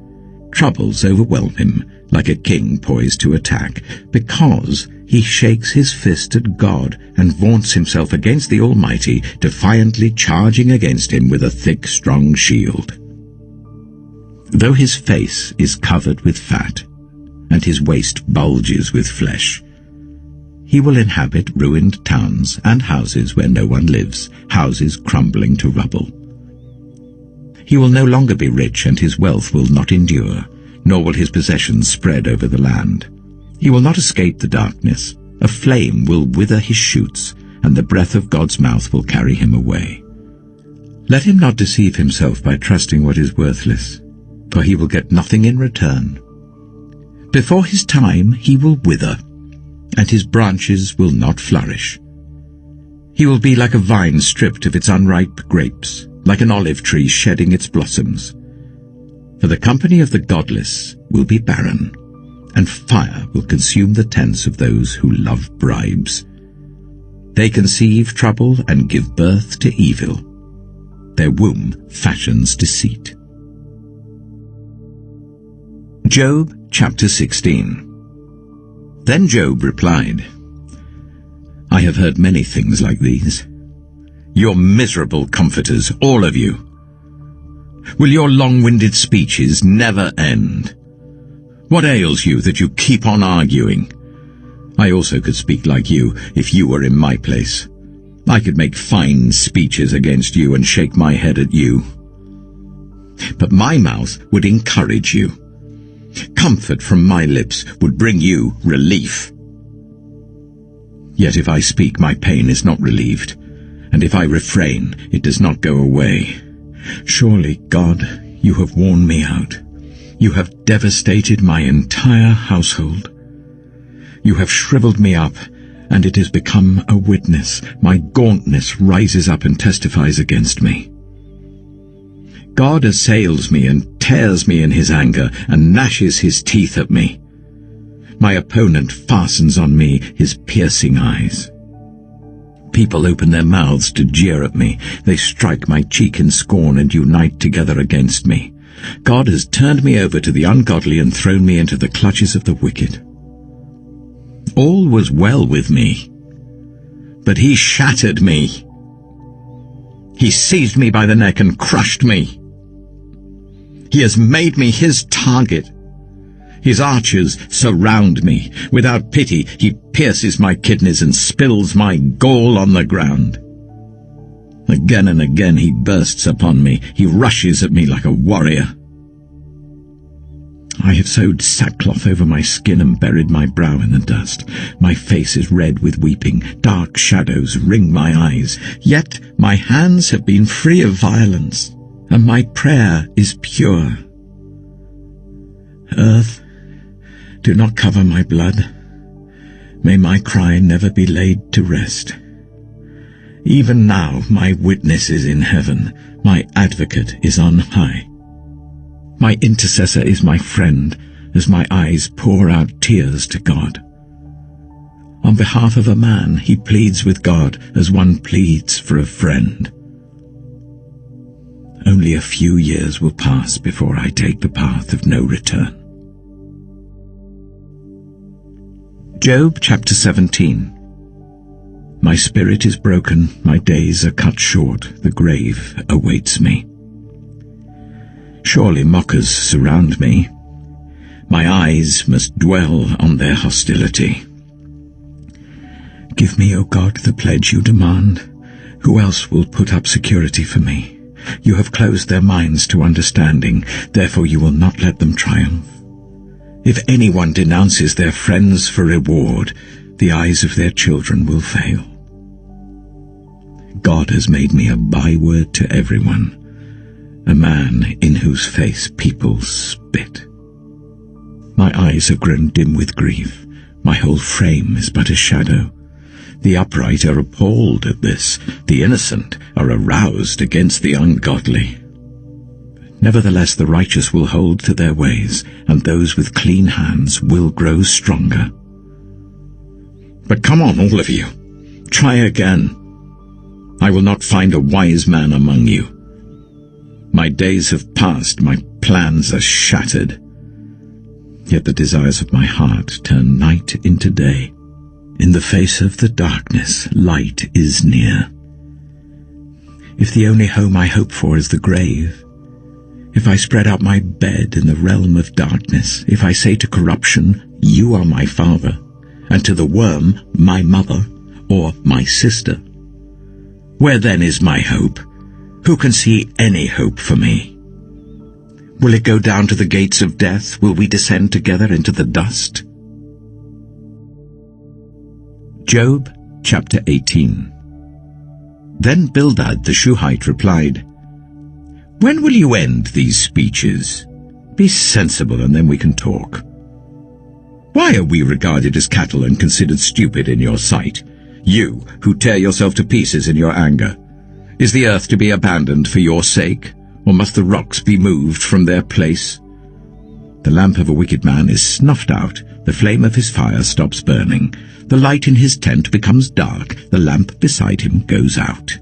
Troubles overwhelm him like a king poised to attack, because he shakes his fist at God and vaunts himself against the Almighty, defiantly charging against him with a thick, strong shield. Though his face is covered with fat, and his waist bulges with flesh, he will inhabit ruined towns and houses where no one lives, houses crumbling to rubble. He will no longer be rich, and his wealth will not endure, nor will his possessions spread over the land. He will not escape the darkness. A flame will wither his shoots, and the breath of God's mouth will carry him away. Let him not deceive himself by trusting what is worthless, for he will get nothing in return. Before his time he will wither, and his branches will not flourish. He will be like a vine stripped of its unripe grapes, like an olive tree shedding its blossoms. For the company of the godless will be barren, and fire will consume the tents of those who love bribes. They conceive trouble and give birth to evil. Their womb fashions deceit. Job chapter 16. Then Job replied, I have heard many things like these. You're miserable comforters, all of you. Will your long-winded speeches never end? What ails you that you keep on arguing? I also could speak like you if you were in my place. I could make fine speeches against you and shake my head at you. But my mouth would encourage you. Comfort from my lips would bring you relief. Yet if I speak, my pain is not relieved, and if I refrain, it does not go away. Surely, God, you have worn me out. You have devastated my entire household. You have shriveled me up, and it has become a witness. My gauntness rises up and testifies against me. God assails me and tears me in his anger and gnashes his teeth at me. My opponent fastens on me his piercing eyes. People open their mouths to jeer at me. They strike my cheek in scorn and unite together against me. God has turned me over to the ungodly and thrown me into the clutches of the wicked. All was well with me, but he shattered me. He seized me by the neck and crushed me. He has made me his target. His archers surround me. Without pity, he pierces my kidneys and spills my gall on the ground. Again and again he bursts upon me. He rushes at me like a warrior. I have sewed sackcloth over my skin and buried my brow in the dust. My face is red with weeping. Dark shadows ring my eyes. Yet my hands have been free of violence, and my prayer is pure. Earth, do not cover my blood. May my cry never be laid to rest. Even now my witness is in heaven. My advocate is on high. My intercessor is my friend, as my eyes pour out tears to God. On behalf of a man, he pleads with God as one pleads for a friend. Only a few years will pass before I take the path of no return. Job chapter 17. My spirit is broken, my days are cut short, the grave awaits me. Surely mockers surround me. My eyes must dwell on their hostility. Give me, O God, the pledge you demand. Who else will put up security for me? You have closed their minds to understanding, therefore you will not let them triumph. If anyone denounces their friends for reward, the eyes of their children will fail. God has made me a byword to everyone, a man in whose face people spit. My eyes have grown dim with grief. My whole frame is but a shadow. The upright are appalled at this. The innocent are aroused against the ungodly. Nevertheless, the righteous will hold to their ways, and those with clean hands will grow stronger. But come on, all of you. Try again. I will not find a wise man among you. My days have passed, my plans are shattered. Yet the desires of my heart turn night into day. In the face of the darkness, light is near. If the only home I hope for is the grave, if I spread out my bed in the realm of darkness, if I say to corruption, you are my father, and to the worm, my mother, or my sister, where then is my hope? Who can see any hope for me? Will it go down to the gates of death? Will we descend together into the dust? Job chapter 18. Then Bildad the Shuhite replied, When will you end these speeches? Be sensible, and then we can talk. Why are we regarded as cattle and considered stupid in your sight? You, who tear yourself to pieces in your anger. Is the earth to be abandoned for your sake, or must the rocks be moved from their place? The lamp of a wicked man is snuffed out, the flame of his fire stops burning. The light in his tent becomes dark, the lamp beside him goes out.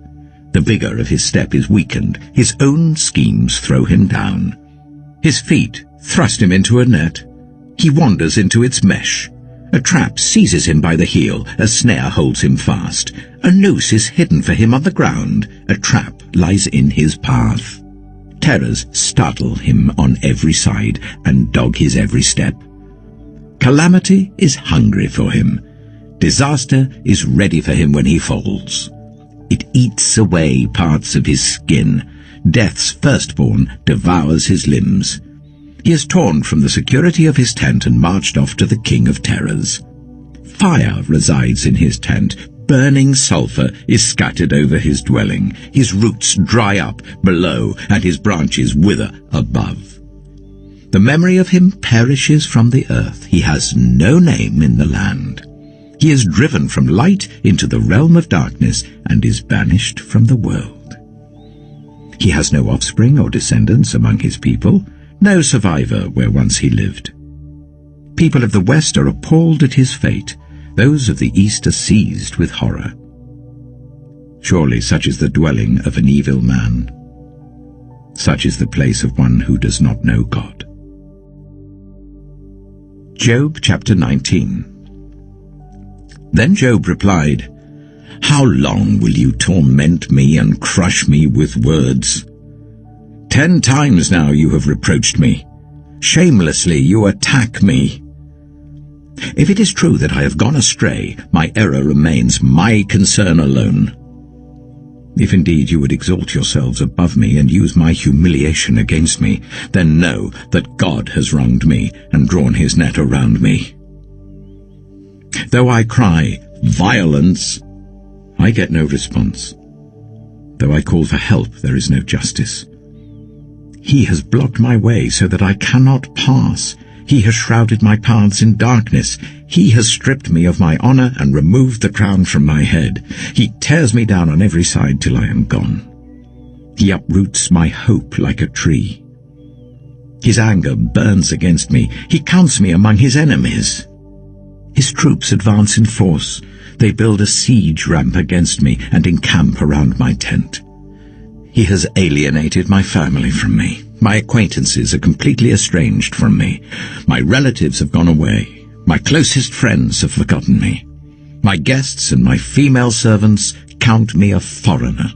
The vigor of his step is weakened, his own schemes throw him down. His feet thrust him into a net. He wanders into its mesh. A trap seizes him by the heel, a snare holds him fast. A noose is hidden for him on the ground, a trap lies in his path. Terrors startle him on every side and dog his every step. Calamity is hungry for him. Disaster is ready for him when he falls. It eats away parts of his skin. Death's firstborn devours his limbs. He is torn from the security of his tent and marched off to the king of terrors. Fire resides in his tent. Burning sulphur is scattered over his dwelling. His roots dry up below, and his branches wither above. The memory of him perishes from the earth. He has no name in the land. He is driven from light into the realm of darkness and is banished from the world. He has no offspring or descendants among his people, no survivor where once he lived. People of the west are appalled at his fate. Those of the east are seized with horror. Surely such is the dwelling of an evil man. Such is the place of one who does not know God. Job chapter 19. Then Job replied, How long will you torment me and crush me with words? 10 times now you have reproached me. Shamelessly you attack me. If it is true that I have gone astray, my error remains my concern alone. If indeed you would exalt yourselves above me and use my humiliation against me, then know that God has wronged me and drawn his net around me. Though I cry, violence, I get no response. Though I call for help, there is no justice. He has blocked my way so that I cannot pass. He has shrouded my paths in darkness. He has stripped me of my honor and removed the crown from my head. He tears me down on every side till I am gone. He uproots my hope like a tree. His anger burns against me. He counts me among his enemies. His troops advance in force. They build a siege ramp against me and encamp around my tent. He has alienated my family from me. My acquaintances are completely estranged from me. My relatives have gone away. My closest friends have forgotten me. My guests and my female servants count me a foreigner.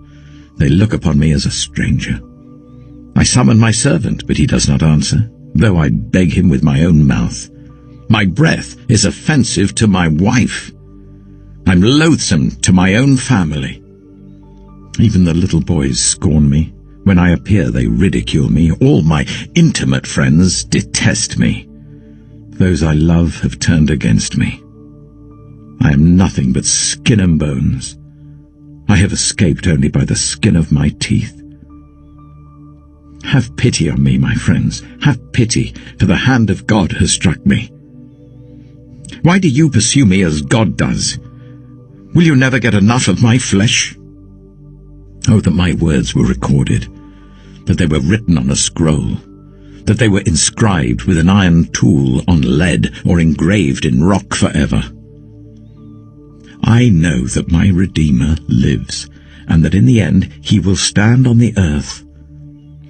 They look upon me as a stranger. I summon my servant, but he does not answer, though I beg him with my own mouth. My breath is offensive to my wife. I'm loathsome to my own family. Even the little boys scorn me. When I appear, they ridicule me. All my intimate friends detest me. Those I love have turned against me. I am nothing but skin and bones. I have escaped only by the skin of my teeth. Have pity on me, my friends. Have pity, for the hand of God has struck me. Why do you pursue me as God does? Will you never get enough of my flesh? Oh, that my words were recorded, that they were written on a scroll, that they were inscribed with an iron tool on lead or engraved in rock forever. I know that my Redeemer lives, and that in the end he will stand on the earth.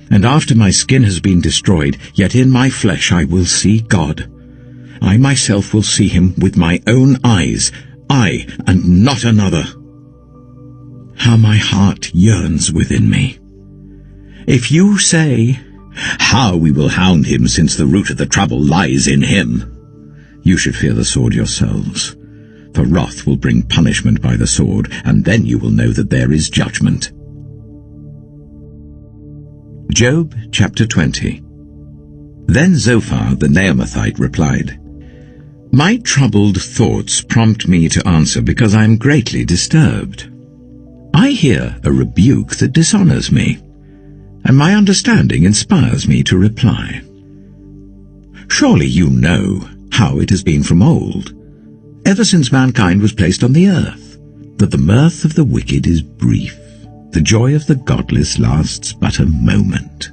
And after my skin has been destroyed, yet in my flesh I will see God. I myself will see him with my own eyes, I and not another. How my heart yearns within me. If you say, "How we will hound him, since the root of the trouble lies in him," you should fear the sword yourselves. For wrath will bring punishment by the sword, and then you will know that there is judgment. Job chapter 20. Then Zophar the Naamathite replied, My troubled thoughts prompt me to answer because I am greatly disturbed. I hear a rebuke that dishonors me, and my understanding inspires me to reply. Surely you know how it has been from old, ever since mankind was placed on the earth, that the mirth of the wicked is brief, the joy of the godless lasts but a moment.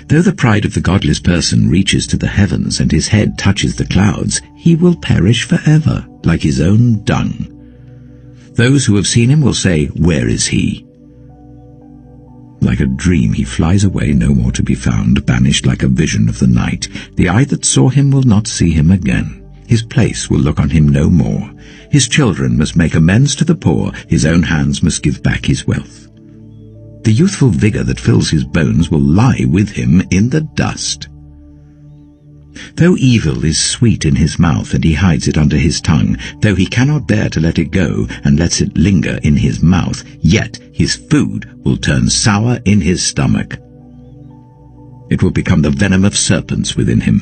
Though the pride of the godless person reaches to the heavens and his head touches the clouds, he will perish forever, like his own dung. Those who have seen him will say, Where is he? Like a dream he flies away, no more to be found, banished like a vision of the night. The eye that saw him will not see him again. His place will look on him no more. His children must make amends to the poor. His own hands must give back his wealth. The youthful vigor that fills his bones will lie with him in the dust. Though evil is sweet in his mouth and he hides it under his tongue, though he cannot bear to let it go and lets it linger in his mouth, yet his food will turn sour in his stomach. It will become the venom of serpents within him.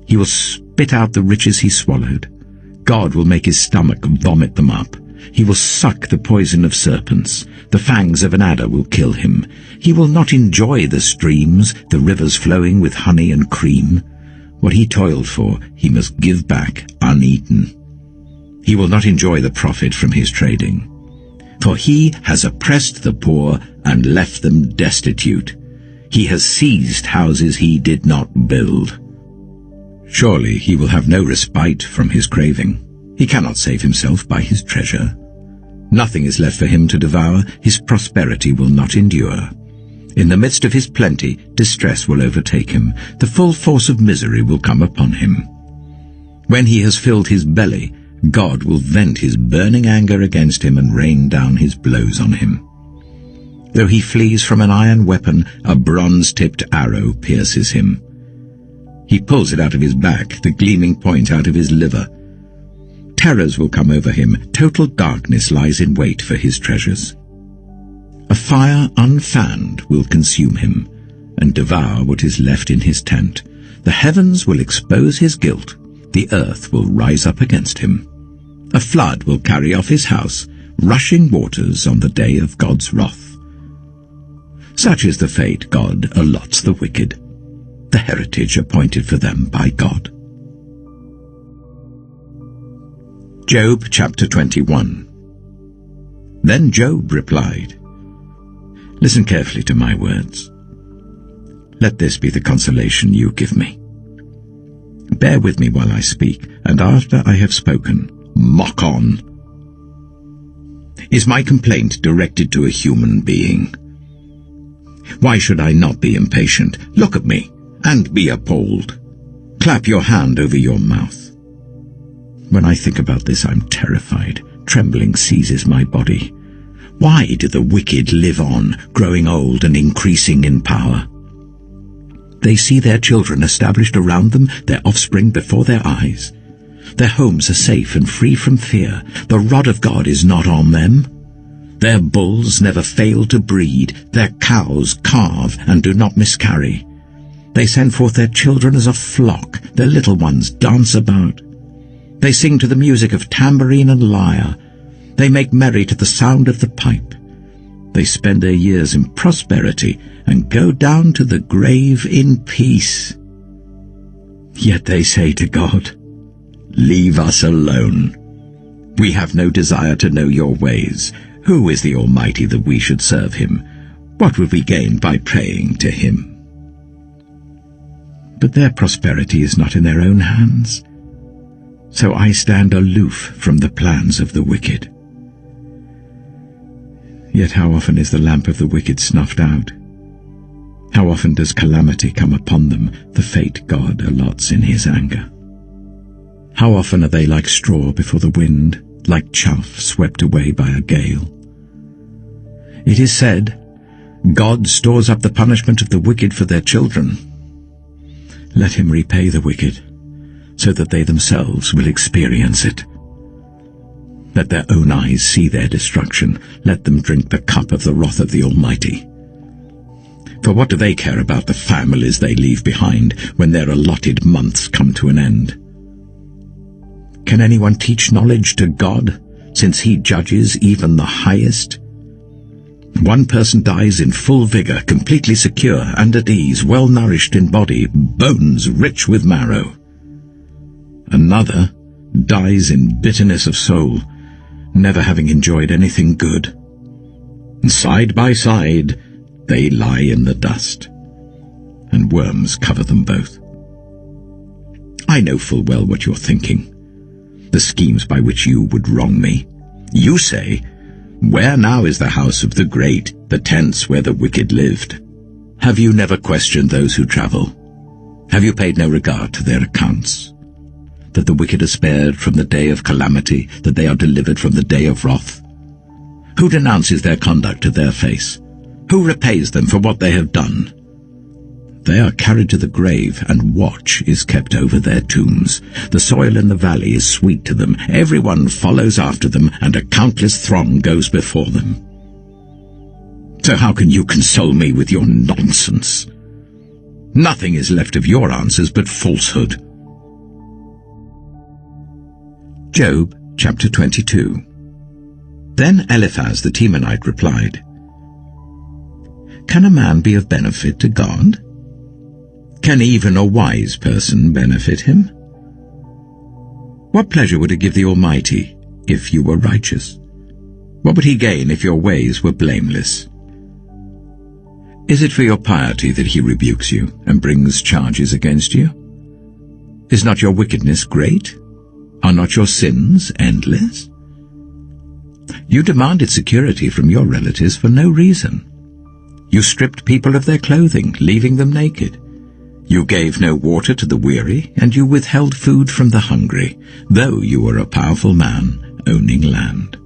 He will spit out the riches he swallowed. God will make his stomach vomit them up. He will suck the poison of serpents. The fangs of an adder will kill him. He will not enjoy the streams, the rivers flowing with honey and cream. What he toiled for, he must give back uneaten. He will not enjoy the profit from his trading. For he has oppressed the poor and left them destitute. He has seized houses he did not build. Surely he will have no respite from his craving. He cannot save himself by his treasure. Nothing is left for him to devour. His prosperity will not endure. In the midst of his plenty, distress will overtake him. The full force of misery will come upon him. When he has filled his belly, God will vent his burning anger against him and rain down his blows on him. Though he flees from an iron weapon, a bronze-tipped arrow pierces him. He pulls it out of his back, the gleaming point out of his liver. Terrors will come over him. Total darkness lies in wait for his treasures. A fire unfanned will consume him and devour what is left in his tent. The heavens will expose his guilt. The earth will rise up against him. A flood will carry off his house, rushing waters on the day of God's wrath. Such is the fate God allots the wicked, the heritage appointed for them by God. Job chapter 21. Then Job replied, Listen carefully to my words. Let this be the consolation you give me. Bear with me while I speak, and after I have spoken, mock on. Is my complaint directed to a human being? Why should I not be impatient? Look at me, and be appalled. Clap your hand over your mouth. When I think about this, I'm terrified. Trembling seizes my body. Why do the wicked live on, growing old and increasing in power? They see their children established around them, their offspring before their eyes. Their homes are safe and free from fear. The rod of God is not on them. Their bulls never fail to breed. Their cows calve and do not miscarry. They send forth their children as a flock. Their little ones dance about. They sing to the music of tambourine and lyre. They make merry to the sound of the pipe. They spend their years in prosperity and go down to the grave in peace. Yet they say to God, "Leave us alone. We have no desire to know your ways. Who is the Almighty that we should serve him? What would we gain by praying to him?" But their prosperity is not in their own hands. So I stand aloof from the plans of the wicked. Yet how often is the lamp of the wicked snuffed out? How often does calamity come upon them, the fate God allots in his anger? How often are they like straw before the wind, like chaff swept away by a gale? It is said, God stores up the punishment of the wicked for their children. Let him repay the wicked, so that they themselves will experience it. Let their own eyes see their destruction. Let them drink the cup of the wrath of the Almighty. For what do they care about the families they leave behind when their allotted months come to an end? Can anyone teach knowledge to God, since he judges even the highest? One person dies in full vigor, completely secure and at ease, well-nourished in body, bones rich with marrow. Another dies in bitterness of soul, never having enjoyed anything good. And side by side they lie in the dust, and worms cover them both. I know full well what you're thinking, the schemes by which you would wrong me. You say, "Where now is the house of the great, the tents where the wicked lived?" Have you never questioned those who travel? Have you paid no regard to their accounts? That the wicked are spared from the day of calamity, that they are delivered from the day of wrath? Who denounces their conduct to their face? Who repays them for what they have done? They are carried to the grave, and watch is kept over their tombs. The soil in the valley is sweet to them. Everyone follows after them, and a countless throng goes before them. So how can you console me with your nonsense? Nothing is left of your answers but falsehood. Job chapter 22. Then Eliphaz the Temanite replied, "Can a man be of benefit to God? Can even a wise person benefit him? What pleasure would it give the Almighty if you were righteous? What would he gain if your ways were blameless? Is it for your piety that he rebukes you and brings charges against you? Is not your wickedness great? Are not your sins endless? You demanded security from your relatives for no reason. You stripped people of their clothing, leaving them naked. You gave no water to the weary, and you withheld food from the hungry, though you were a powerful man owning land,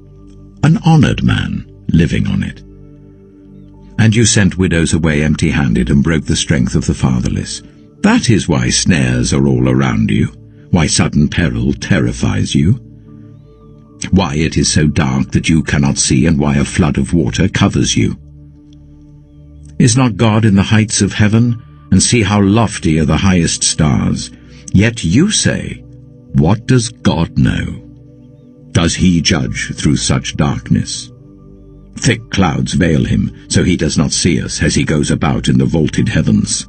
an honored man living on it. And you sent widows away empty-handed and broke the strength of the fatherless. That is why snares are all around you, why sudden peril terrifies you, why it is so dark that you cannot see, and why a flood of water covers you. Is not God in the heights of heaven? And see how lofty are the highest stars. Yet you say, what does God know? Does he judge through such darkness? Thick clouds veil him, so he does not see us as he goes about in the vaulted heavens.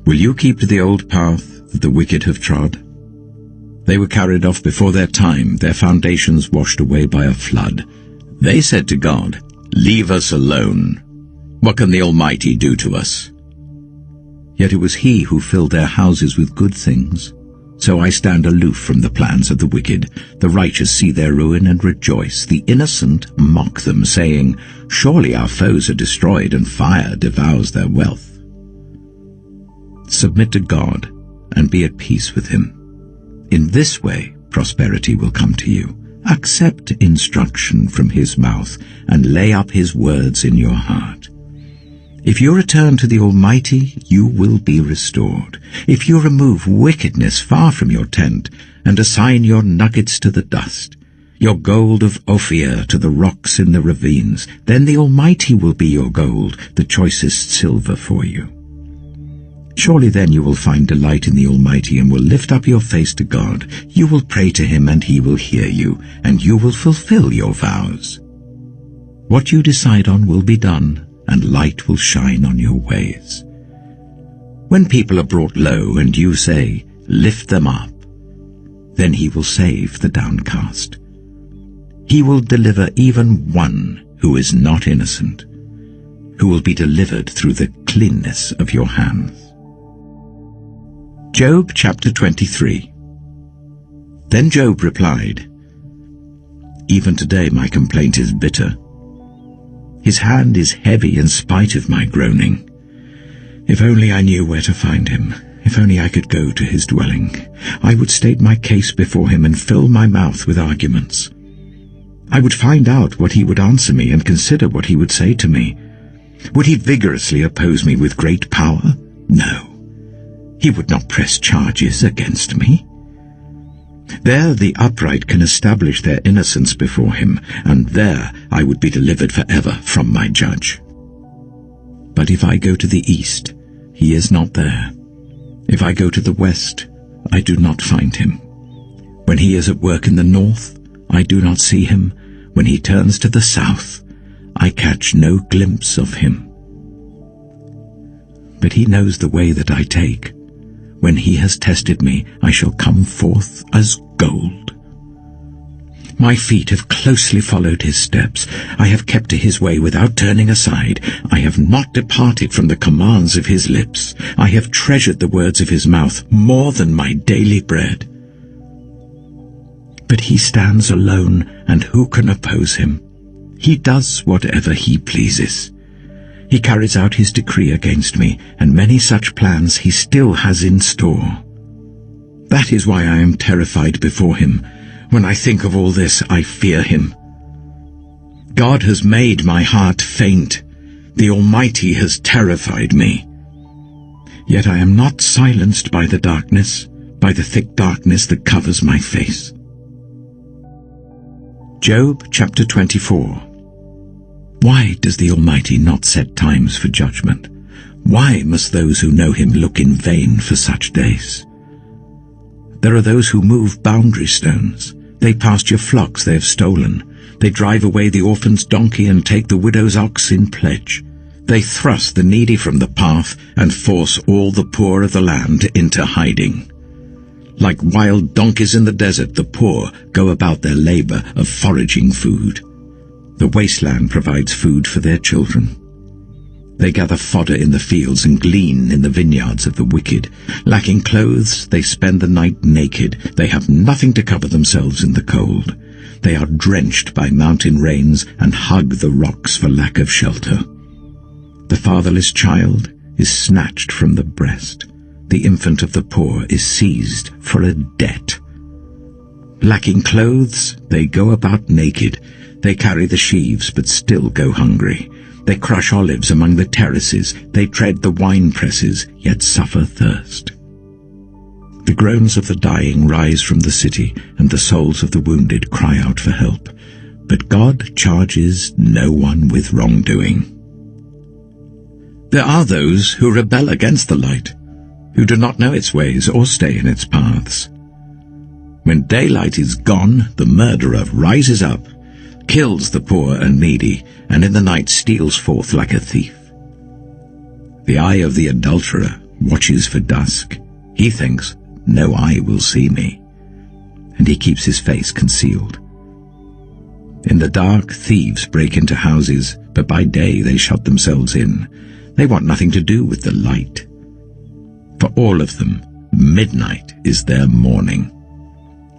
Will you keep to the old path that the wicked have trod? They were carried off before their time, their foundations washed away by a flood. They said to God, "Leave us alone. What can the Almighty do to us?" Yet it was he who filled their houses with good things. So I stand aloof from the plans of the wicked. The righteous see their ruin and rejoice. The innocent mock them, saying, "Surely our foes are destroyed, and fire devours their wealth." Submit to God and be at peace with him. In this way prosperity will come to you. Accept instruction from his mouth and lay up his words in your heart. If you return to the Almighty, you will be restored. If you remove wickedness far from your tent, and assign your nuggets to the dust, your gold of Ophir to the rocks in the ravines, then the Almighty will be your gold, the choicest silver for you. Surely then you will find delight in the Almighty and will lift up your face to God. You will pray to him and he will hear you, and you will fulfill your vows. What you decide on will be done, and light will shine on your ways. When people are brought low and you say, "Lift them up," then he will save the downcast. He will deliver even one who is not innocent, who will be delivered through the cleanness of your hands. Job chapter 23. Then Job replied, "Even today my complaint is bitter. His hand is heavy in spite of my groaning. If only I knew where to find him. If only I could go to his dwelling. I would state my case before him and fill my mouth with arguments. I would find out what he would answer me and consider what he would say to me. Would he vigorously oppose me with great power? No. He would not press charges against me. There the upright can establish their innocence before him, and there I would be delivered forever from my judge. But if I go to the east, he is not there. If I go to the west, I do not find him. When he is at work in the north, I do not see him. When he turns to the south, I catch no glimpse of him. But he knows the way that I take. When he has tested me, I shall come forth as gold. My feet have closely followed his steps. I have kept to his way without turning aside. I have not departed from the commands of his lips. I have treasured the words of his mouth more than my daily bread. But he stands alone, and who can oppose him? He does whatever he pleases. He carries out his decree against me, and many such plans he still has in store. That is why I am terrified before him. When I think of all this, I fear him. God has made my heart faint. The Almighty has terrified me. Yet I am not silenced by the darkness, by the thick darkness that covers my face. Job chapter 24. Why does the Almighty not set times for judgment? Why must those who know him look in vain for such days? There are those who move boundary stones. They pasture flocks they have stolen. They drive away the orphan's donkey and take the widow's ox in pledge. They thrust the needy from the path and force all the poor of the land into hiding. Like wild donkeys in the desert, the poor go about their labor of foraging food. The wasteland provides food for their children. They gather fodder in the fields and glean in the vineyards of the wicked. Lacking clothes, they spend the night naked. They have nothing to cover themselves in the cold. They are drenched by mountain rains and hug the rocks for lack of shelter. The fatherless child is snatched from the breast. The infant of the poor is seized for a debt. Lacking clothes, they go about naked. They carry the sheaves but still go hungry. They crush olives among the terraces. They tread the wine presses, yet suffer thirst. The groans of the dying rise from the city, and the souls of the wounded cry out for help. But God charges no one with wrongdoing. There are those who rebel against the light, who do not know its ways or stay in its paths. When daylight is gone, the murderer rises up, kills the poor and needy, and in the night steals forth like a thief. The eye of the adulterer watches for dusk. He thinks, "No eye will see me," and he keeps his face concealed. In the dark, thieves break into houses, but by day they shut themselves in. They want nothing to do with the light. For all of them, midnight is their morning.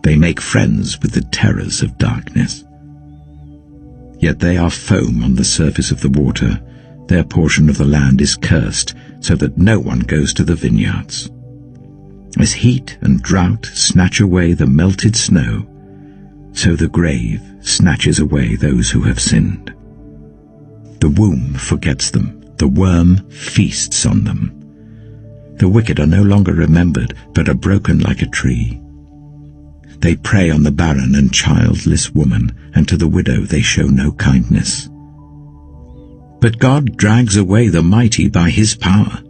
They make friends with the terrors of darkness. Yet they are foam on the surface of the water. Their portion of the land is cursed, so that no one goes to the vineyards. As heat and drought snatch away the melted snow, so the grave snatches away those who have sinned. The womb forgets them, The worm feasts on them. The wicked are no longer remembered, but are broken like a tree. They prey on the barren and childless woman, and to the widow they show no kindness. But God drags away the mighty by his power.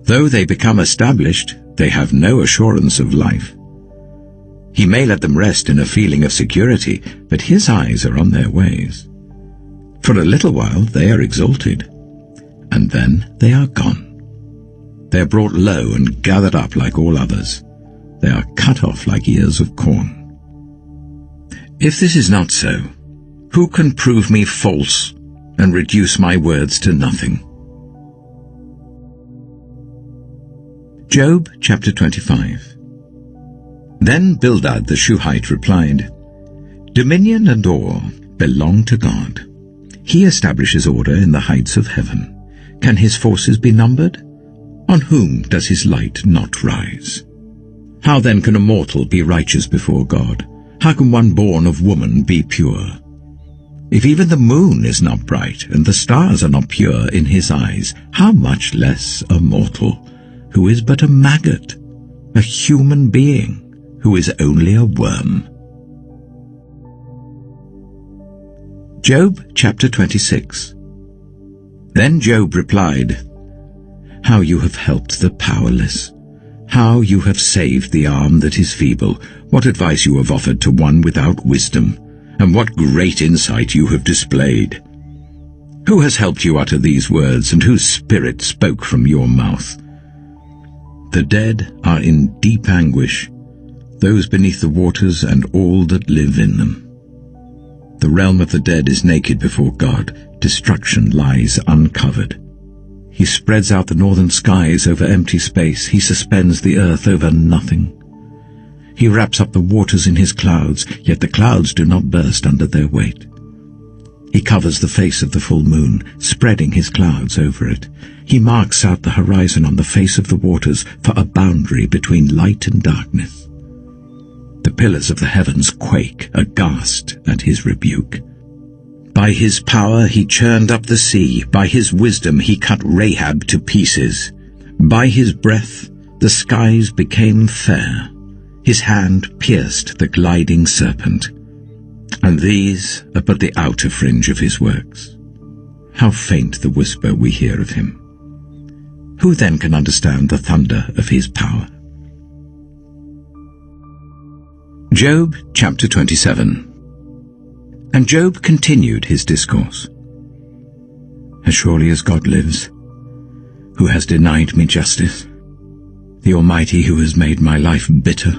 Though they become established, they have no assurance of life. He may let them rest in a feeling of security, but his eyes are on their ways. For a little while they are exalted, and then they are gone. They are brought low and gathered up like all others. They are cut off like ears of corn. If this is not so, who can prove me false and reduce my words to nothing? Job chapter 25. Then Bildad the Shuhite replied, Dominion and awe belong to God. He establishes order in the heights of heaven. Can his forces be numbered? On whom does his light not rise? How then can a mortal be righteous before God? How can one born of woman be pure? If even the moon is not bright, and the stars are not pure in his eyes, how much less a mortal, who is but a maggot, a human being, who is only a worm. Job chapter 26. Then Job replied, How you have helped the powerless! How you have saved the arm that is feeble! What advice you have offered to one without wisdom! And what great insight you have displayed! Who has helped you utter these words, and whose spirit spoke from your mouth? The dead are in deep anguish, those beneath the waters and all that live in them. The realm of the dead is naked before God. Destruction lies uncovered. He spreads out the northern skies over empty space. He suspends the earth over nothing. He wraps up the waters in his clouds, yet the clouds do not burst under their weight. He covers the face of the full moon, spreading his clouds over it. He marks out the horizon on the face of the waters for a boundary between light and darkness. The pillars of the heavens quake, aghast at his rebuke. By his power he churned up the sea. By his wisdom he cut Rahab to pieces. By his breath the skies became fair. His hand pierced the gliding serpent. And these are but the outer fringe of his works. How faint the whisper we hear of him! Who then can understand the thunder of his power? Job chapter 27. And Job continued his discourse. As surely as God lives, who has denied me justice, the Almighty who has made my life bitter.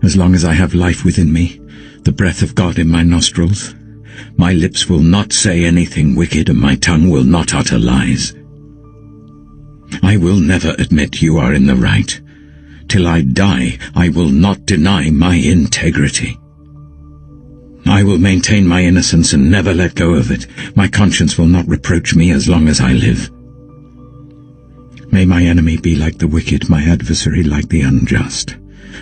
As long as I have life within me, the breath of God in my nostrils, my lips will not say anything wicked, and my tongue will not utter lies. I will never admit you are in the right. Till I die, I will not deny my integrity. I will maintain my innocence and never let go of it. My conscience will not reproach me as long as I live. May my enemy be like the wicked, my adversary like the unjust.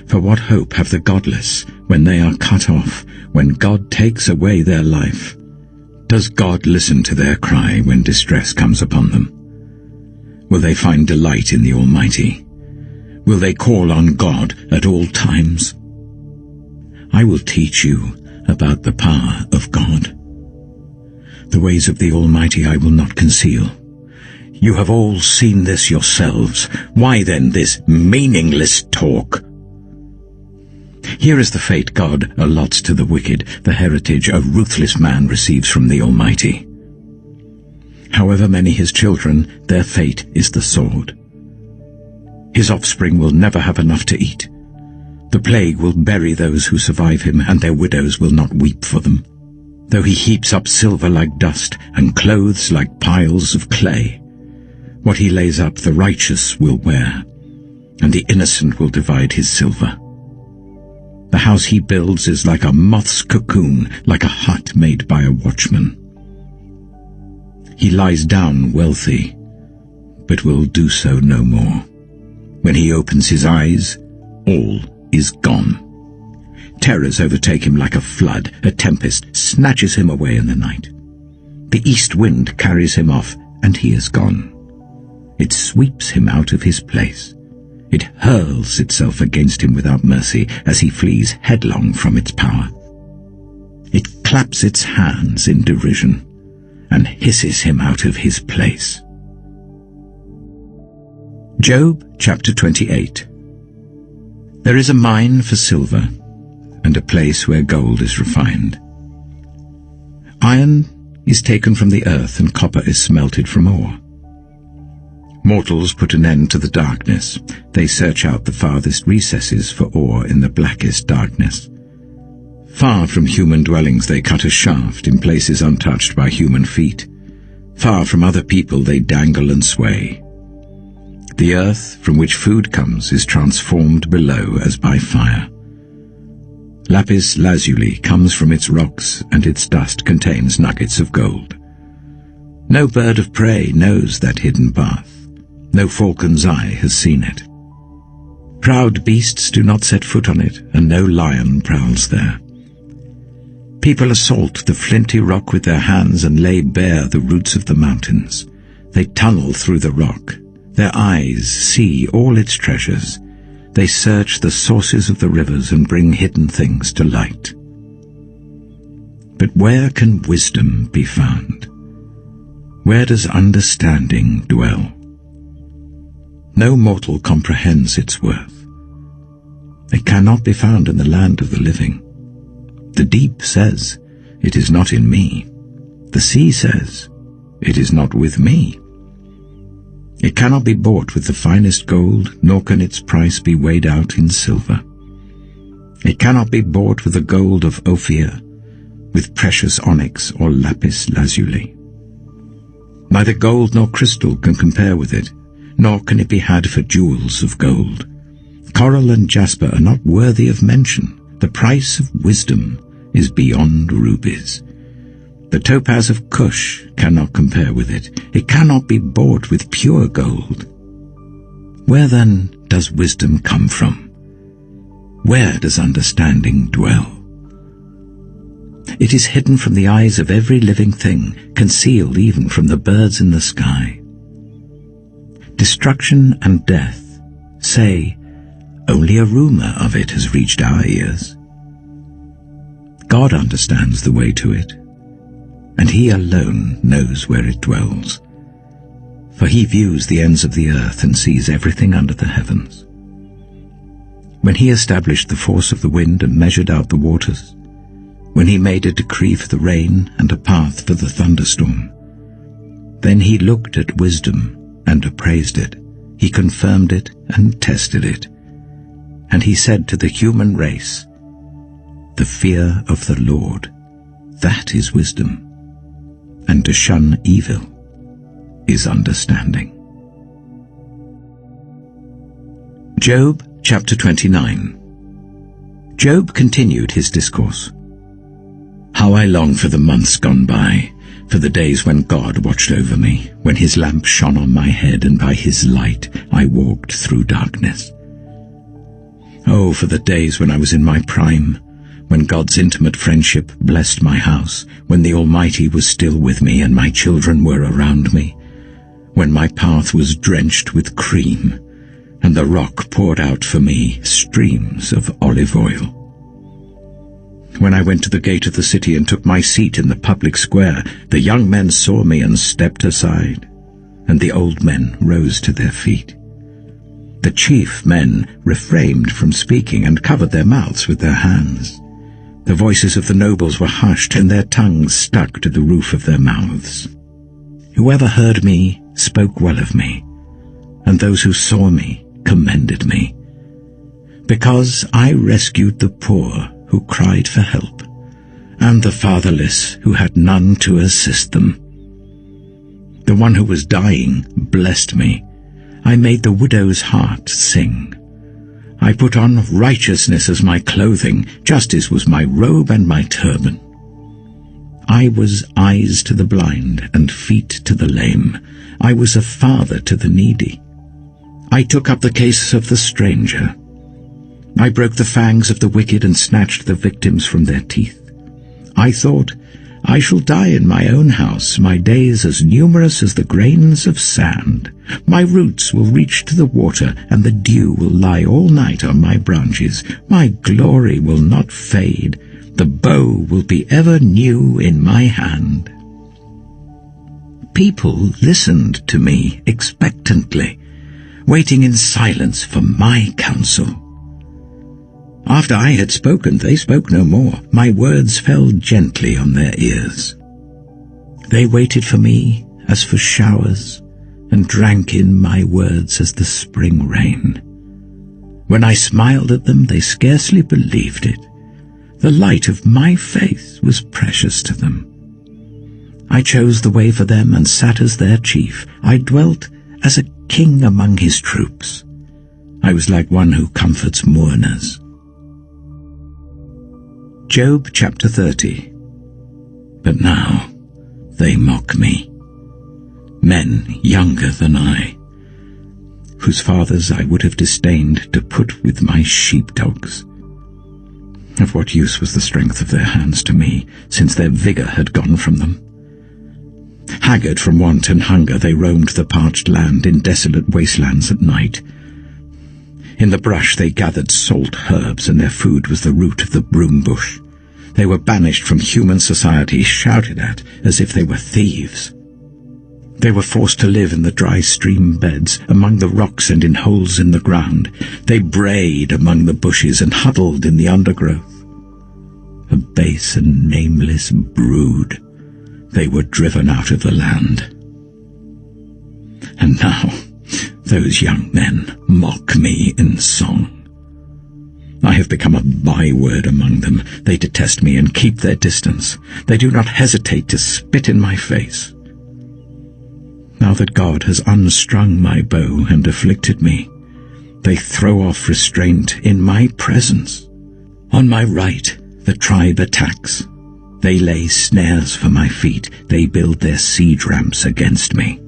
For what hope have the godless when they are cut off, when God takes away their life? Does God listen to their cry when distress comes upon them? Will they find delight in the Almighty? Will they call on God at all times? I will teach you about the power of God. The ways of the Almighty I will not conceal. You have all seen this yourselves. Why then this meaningless talk? Here is the fate God allots to the wicked, the heritage a ruthless man receives from the Almighty. However many his children, their fate is the sword. His offspring will never have enough to eat. The plague will bury those who survive him, and their widows will not weep for them. Though he heaps up silver like dust, and clothes like piles of clay, what he lays up the righteous will wear, and the innocent will divide his silver. The house he builds is like a moth's cocoon, like a hut made by a watchman. He lies down wealthy, but will do so no more. When he opens his eyes, all is gone. Terrors overtake him like a flood. A tempest snatches him away in the night. The east wind carries him off, and he is gone. It sweeps him out of his place. It hurls itself against him without mercy as he flees headlong from its power. It claps its hands in derision and hisses him out of his place. Job chapter 28. There is a mine for silver, and a place where gold is refined. Iron is taken from the earth, and copper is smelted from ore. Mortals put an end to the darkness. They search out the farthest recesses for ore in the blackest darkness. Far from human dwellings they cut a shaft in places untouched by human feet. Far from other people they dangle and sway. The earth from which food comes is transformed below as by fire. Lapis lazuli comes from its rocks, and its dust contains nuggets of gold. No bird of prey knows that hidden path. No falcon's eye has seen it. Proud beasts do not set foot on it, and no lion prowls there. People assault the flinty rock with their hands and lay bare the roots of the mountains. They tunnel through the rock. Their eyes see all its treasures. They search the sources of the rivers and bring hidden things to light. But where can wisdom be found? Where does understanding dwell? No mortal comprehends its worth. It cannot be found in the land of the living. The deep says, "It is not in me." The sea says, "It is not with me." It cannot be bought with the finest gold, nor can its price be weighed out in silver. It cannot be bought with the gold of Ophir, with precious onyx or lapis lazuli. Neither gold nor crystal can compare with it, nor can it be had for jewels of gold. Coral and jasper are not worthy of mention. The price of wisdom is beyond rubies. The topaz of Cush cannot compare with it. It cannot be bought with pure gold. Where then does wisdom come from? Where does understanding dwell? It is hidden from the eyes of every living thing, concealed even from the birds in the sky. Destruction and death say, "Only a rumor of it has reached our ears." God understands the way to it, and He alone knows where it dwells. For He views the ends of the earth and sees everything under the heavens. When He established the force of the wind and measured out the waters, when He made a decree for the rain and a path for the thunderstorm, then He looked at wisdom and appraised it. He confirmed it and tested it. And He said to the human race, "The fear of the Lord, that is wisdom, and to shun evil is understanding." Job chapter 29. Job continued his discourse. How I long for the months gone by, for the days when God watched over me, when His lamp shone on my head, and by His light I walked through darkness. Oh, for the days when I was in my prime, when God's intimate friendship blessed my house, when the Almighty was still with me and my children were around me, when my path was drenched with cream, and the rock poured out for me streams of olive oil. When I went to the gate of the city and took my seat in the public square, the young men saw me and stepped aside, and the old men rose to their feet. The chief men refrained from speaking and covered their mouths with their hands. The voices of the nobles were hushed, and their tongues stuck to the roof of their mouths. Whoever heard me spoke well of me, and those who saw me commended me. Because I rescued the poor who cried for help, and the fatherless who had none to assist them. The one who was dying blessed me. I made the widow's heart sing. I put on righteousness as my clothing, justice was my robe and my turban. I was eyes to the blind and feet to the lame. I was a father to the needy. I took up the case of the stranger. I broke the fangs of the wicked and snatched the victims from their teeth. I thought, I shall die in my own house, my days as numerous as the grains of sand. My roots will reach to the water, and the dew will lie all night on my branches. My glory will not fade. The bow will be ever new in my hand. People listened to me expectantly, waiting in silence for my counsel. After I had spoken, they spoke no more. My words fell gently on their ears. They waited for me as for showers, and drank in my words as the spring rain. When I smiled at them, they scarcely believed it. The light of my face was precious to them. I chose the way for them and sat as their chief. I dwelt as a king among his troops. I was like one who comforts mourners. Job chapter 30. But now they mock me, men younger than I, whose fathers I would have disdained to put with my sheepdogs. Of what use was the strength of their hands to me, since their vigour had gone from them? Haggard from want and hunger, they roamed the parched land in desolate wastelands at night. In the brush they gathered salt herbs, and their food was the root of the broom bush. They were banished from human society, shouted at as if they were thieves. They were forced to live in the dry stream beds, among the rocks and in holes in the ground. They brayed among the bushes and huddled in the undergrowth. A base and nameless brood, they were driven out of the land. And now those young men mock me in song. I have become a byword among them. They detest me and keep their distance. They do not hesitate to spit in my face. Now that God has unstrung my bow and afflicted me, they throw off restraint in my presence. On my right the tribe attacks. They lay snares for my feet. They build their siege ramps against me.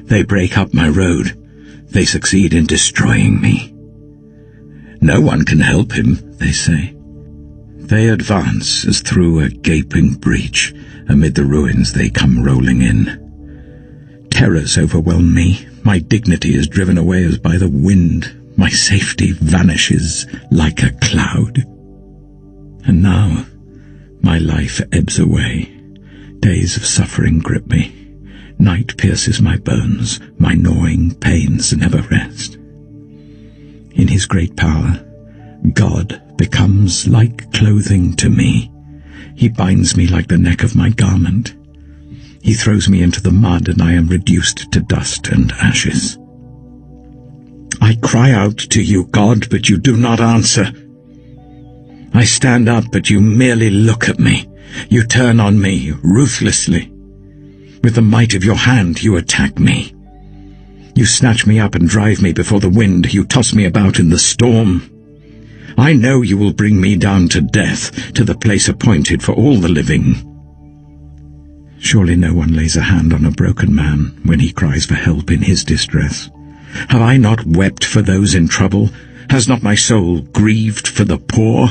They break up my road. They succeed in destroying me. No one can help him, they say. They advance as through a gaping breach. Amid the ruins they come rolling in. Terrors overwhelm me. My dignity is driven away as by the wind. My safety vanishes like a cloud. And now my life ebbs away. Days of suffering grip me. Night pierces my bones. My gnawing pains never rest. In his great power, God becomes like clothing to me. He binds me like the neck of my garment. He throws me into the mud, and I am reduced to dust and ashes. I cry out to you, God, but you do not answer. I stand up, but you merely look at me. You turn on me ruthlessly. With the might of your hand you attack me. You snatch me up and drive me before the wind. You toss me about in the storm. I know you will bring me down to death, to the place appointed for all the living. Surely no one lays a hand on a broken man when he cries for help in his distress. Have I not wept for those in trouble? Has not my soul grieved for the poor?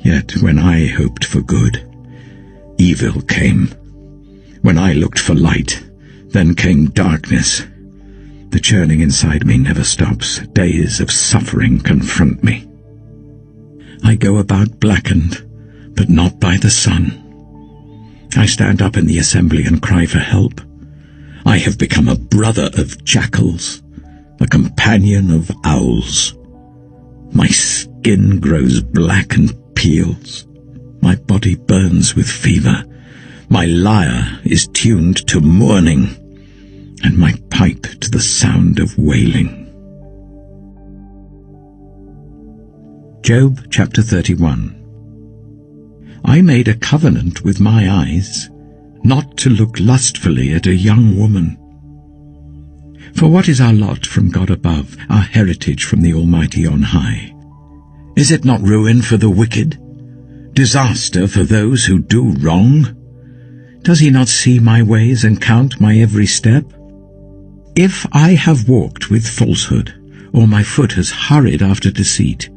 Yet when I hoped for good, evil came. When I looked for light, then came darkness. The churning inside me never stops. Days of suffering confront me. I go about blackened, but not by the sun. I stand up in the assembly and cry for help. I have become a brother of jackals, a companion of owls. My skin grows black and peels. My body burns with fever. My lyre is tuned to mourning, and my pipe to the sound of wailing. Job chapter 31. I made a covenant with my eyes, not to look lustfully at a young woman. For what is our lot from God above, our heritage from the Almighty on high? Is it not ruin for the wicked, disaster for those who do wrong? Does he not see my ways and count my every step? If I have walked with falsehood, or my foot has hurried after deceit,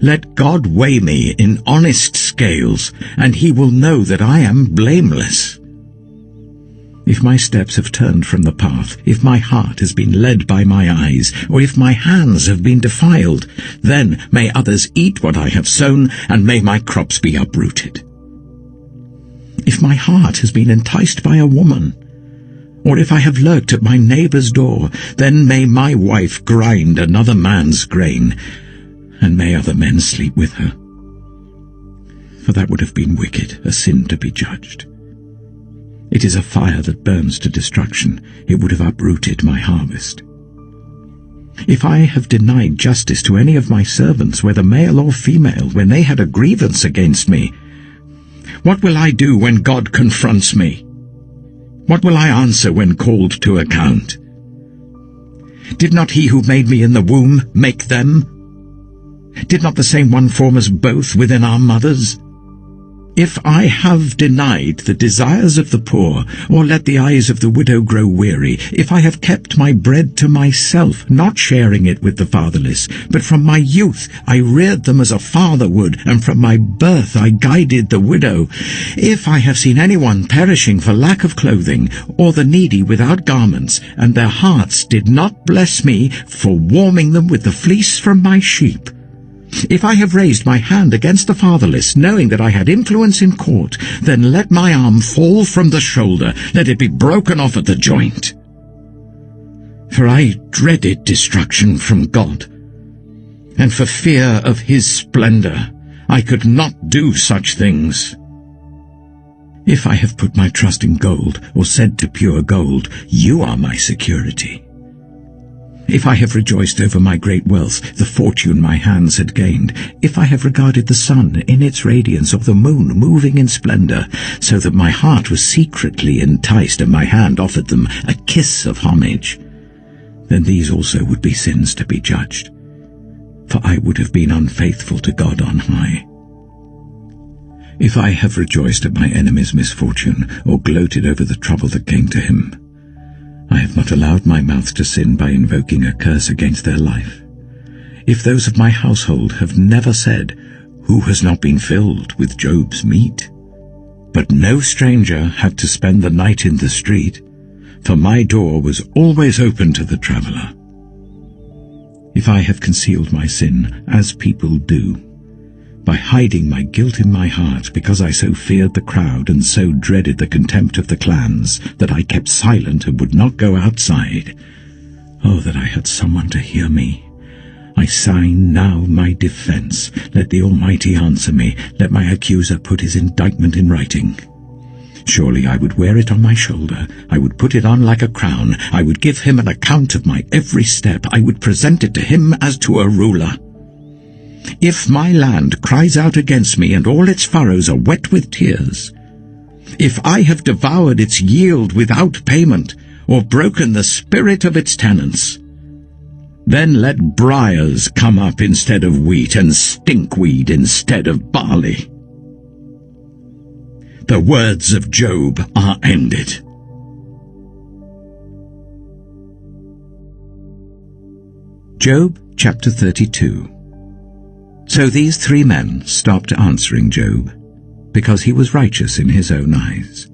Let God weigh me in honest scales, and he will know that I am blameless. If my steps have turned from the path, if my heart has been led by my eyes, or if my hands have been defiled, then may others eat what I have sown, and may my crops be uprooted. If my heart has been enticed by a woman, or if I have lurked at my neighbor's door, then may my wife grind another man's grain, and may other men sleep with her. For that would have been wicked, a sin to be judged. It is a fire that burns to destruction. It would have uprooted my harvest. If I have denied justice to any of my servants, whether male or female, when they had a grievance against me, what will I do when God confronts me? What will I answer when called to account? Did not he who made me in the womb make them? Did not the same one form us both within our mothers? If I have denied the desires of the poor, or let the eyes of the widow grow weary, if I have kept my bread to myself, not sharing it with the fatherless, but from my youth I reared them as a father would, and from my birth I guided the widow, if I have seen anyone perishing for lack of clothing, or the needy without garments, and their hearts did not bless me for warming them with the fleece from my sheep, if I have raised my hand against the fatherless, knowing that I had influence in court, then let my arm fall from the shoulder, let it be broken off at the joint. For I dreaded destruction from God, and for fear of his splendor I could not do such things. If I have put my trust in gold, or said to pure gold, you are my security, if I have rejoiced over my great wealth, the fortune my hands had gained, if I have regarded the sun in its radiance, or the moon moving in splendor, so that my heart was secretly enticed and my hand offered them a kiss of homage, then these also would be sins to be judged, for I would have been unfaithful to God on high. If I have rejoiced at my enemy's misfortune, or gloated over the trouble that came to him, I have not allowed my mouth to sin by invoking a curse against their life. If those of my household have never said, who has not been filled with Job's meat? But no stranger had to spend the night in the street, for my door was always open to the traveler. If I have concealed my sin, as people do, by hiding my guilt in my heart, because I so feared the crowd and so dreaded the contempt of the clans, that I kept silent and would not go outside. Oh, that I had someone to hear me! I sign now my defense. Let the Almighty answer me. Let my accuser put his indictment in writing. Surely I would wear it on my shoulder. I would put it on like a crown. I would give him an account of my every step. I would present it to him as to a ruler. If my land cries out against me, and all its furrows are wet with tears, if I have devoured its yield without payment, or broken the spirit of its tenants, then let briars come up instead of wheat, and stinkweed instead of barley. The words of Job are ended. Job chapter 32. So these three men stopped answering Job, because he was righteous in his own eyes.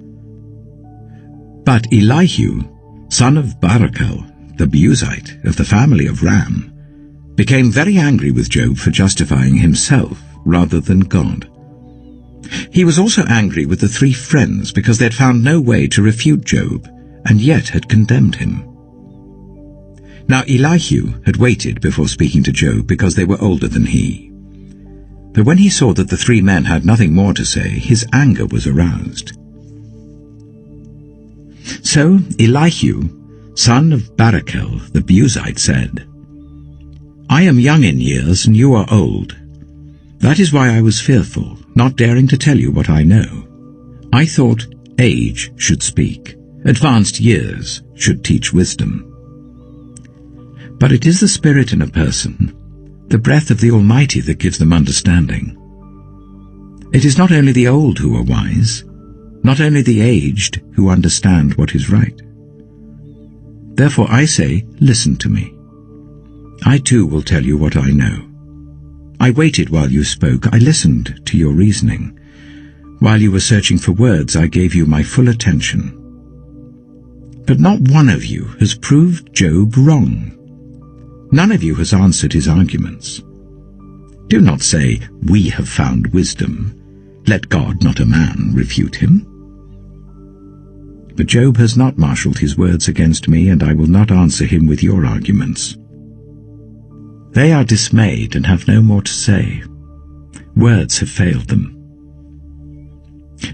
But Elihu, son of Barachel, the Buzite of the family of Ram, became very angry with Job for justifying himself rather than God. He was also angry with the three friends because they had found no way to refute Job, and yet had condemned him. Now Elihu had waited before speaking to Job because they were older than he. But when he saw that the three men had nothing more to say, his anger was aroused. So Elihu, son of Barachel the Buzite, said, I am young in years, and you are old. That is why I was fearful, not daring to tell you what I know. I thought age should speak, advanced years should teach wisdom. But it is the spirit in a person, the breath of the Almighty, that gives them understanding. It is not only the old who are wise, not only the aged who understand what is right. Therefore I say, listen to me. I too will tell you what I know. I waited while you spoke. I listened to your reasoning. While you were searching for words, I gave you my full attention. But not one of you has proved Job wrong. None of you has answered his arguments. Do not say, we have found wisdom. Let God, not a man, refute him. But Job has not marshalled his words against me, and I will not answer him with your arguments. They are dismayed and have no more to say. Words have failed them.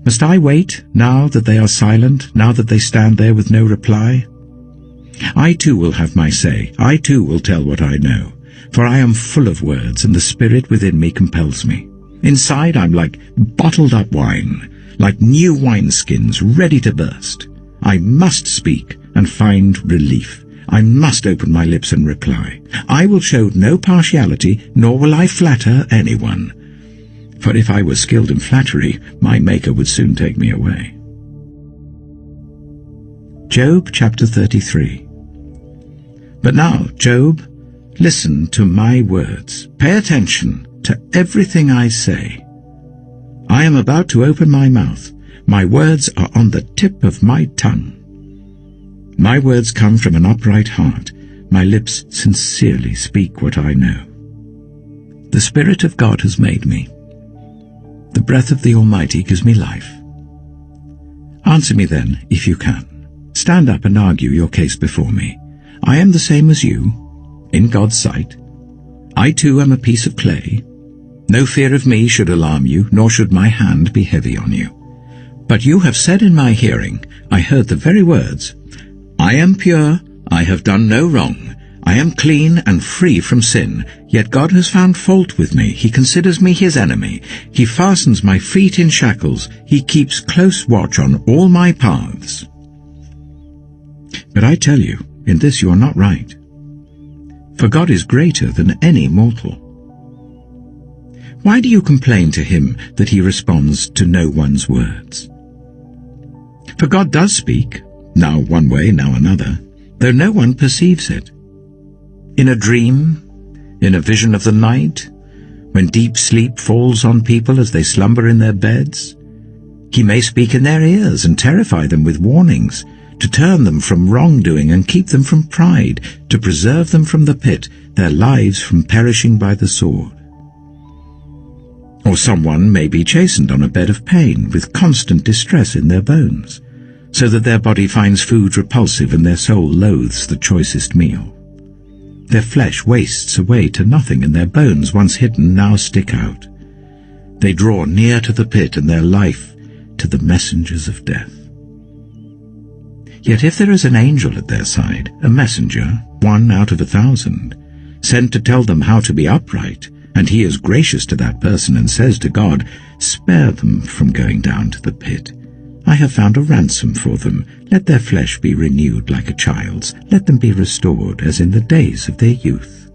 Must I wait, now that they are silent, now that they stand there with no reply? I too will have my say. I too will tell what I know. For I am full of words, and the spirit within me compels me. Inside I'm like bottled-up wine, like new wineskins ready to burst. I must speak and find relief. I must open my lips and reply. I will show no partiality, nor will I flatter anyone. For if I were skilled in flattery, my Maker would soon take me away. Job chapter 33. But now, Job, listen to my words. Pay attention to everything I say. I am about to open my mouth. My words are on the tip of my tongue. My words come from an upright heart. My lips sincerely speak what I know. The Spirit of God has made me. The breath of the Almighty gives me life. Answer me then, if you can. Stand up and argue your case before me. I am the same as you, in God's sight. I too am a piece of clay. No fear of me should alarm you, nor should my hand be heavy on you. But you have said in my hearing, I heard the very words, I am pure, I have done no wrong. I am clean and free from sin, yet God has found fault with me. He considers me his enemy. He fastens my feet in shackles. He keeps close watch on all my paths. But I tell you, in this you are not right. For God is greater than any mortal. Why do you complain to him that he responds to no one's words? For God does speak, now one way, now another, though no one perceives it. In a dream, in a vision of the night, when deep sleep falls on people as they slumber in their beds, he may speak in their ears and terrify them with warnings, to turn them from wrongdoing and keep them from pride, to preserve them from the pit, their lives from perishing by the sword. Or someone may be chastened on a bed of pain, with constant distress in their bones, so that their body finds food repulsive and their soul loathes the choicest meal. Their flesh wastes away to nothing, and their bones, once hidden, now stick out. They draw near to the pit, and their life to the messengers of death. Yet if there is an angel at their side, a messenger, 1 out of 1,000, sent to tell them how to be upright, and he is gracious to that person and says to God, spare them from going down to the pit. I have found a ransom for them. Let their flesh be renewed like a child's. Let them be restored as in the days of their youth.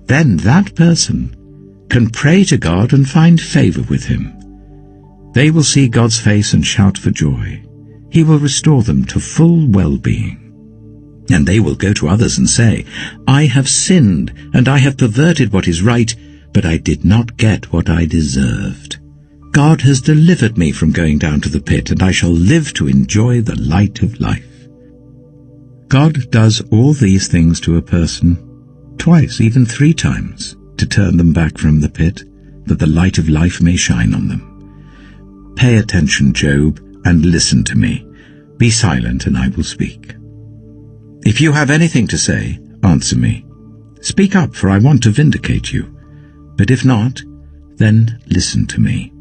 Then that person can pray to God and find favor with him. They will see God's face and shout for joy. He will restore them to full well-being. And they will go to others and say, I have sinned, and I have perverted what is right, but I did not get what I deserved. God has delivered me from going down to the pit, and I shall live to enjoy the light of life. God does all these things to a person, twice, even 3 times, to turn them back from the pit, that the light of life may shine on them. Pay attention, Job, and listen to me. Be silent, and I will speak. If you have anything to say, answer me. Speak up, for I want to vindicate you. But if not, then listen to me.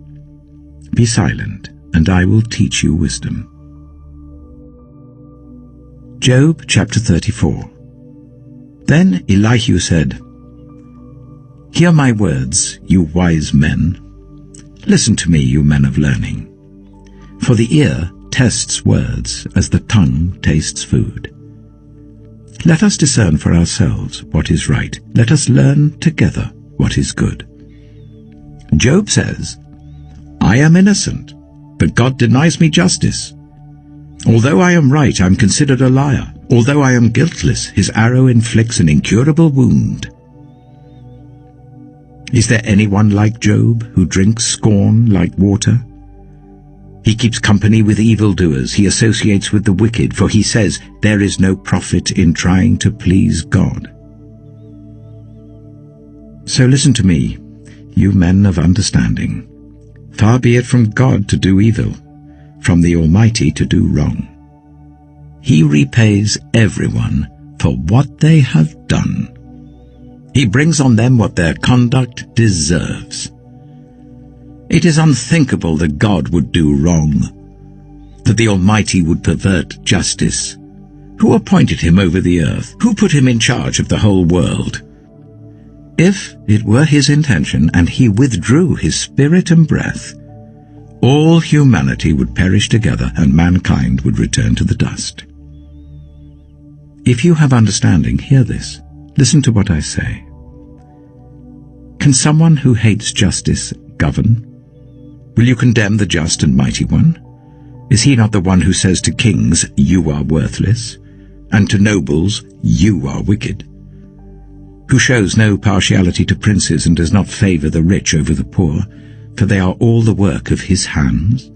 Be silent, and I will teach you wisdom. Job chapter 34. Then Elihu said, Hear my words, you wise men. Listen to me, you men of learning. For the ear tests words as the tongue tastes food. Let us discern for ourselves what is right. Let us learn together what is good. Job says, I am innocent, but God denies me justice. Although I am right, I am considered a liar. Although I am guiltless, his arrow inflicts an incurable wound. Is there anyone like Job, who drinks scorn like water? He keeps company with evildoers, he associates with the wicked, for he says, there is no profit in trying to please God. So listen to me, you men of understanding. Far be it from God to do evil, from the Almighty to do wrong. He repays everyone for what they have done. He brings on them what their conduct deserves. It is unthinkable that God would do wrong, that the Almighty would pervert justice. Who appointed him over the earth? Who put him in charge of the whole world? If it were his intention and he withdrew his spirit and breath, all humanity would perish together and mankind would return to the dust. If you have understanding, hear this. Listen to what I say. Can someone who hates justice govern? Will you condemn the just and mighty one? Is he not the one who says to kings, you are worthless, and to nobles, you are wicked? Who shows no partiality to princes and does not favor the rich over the poor, for they are all the work of his hands?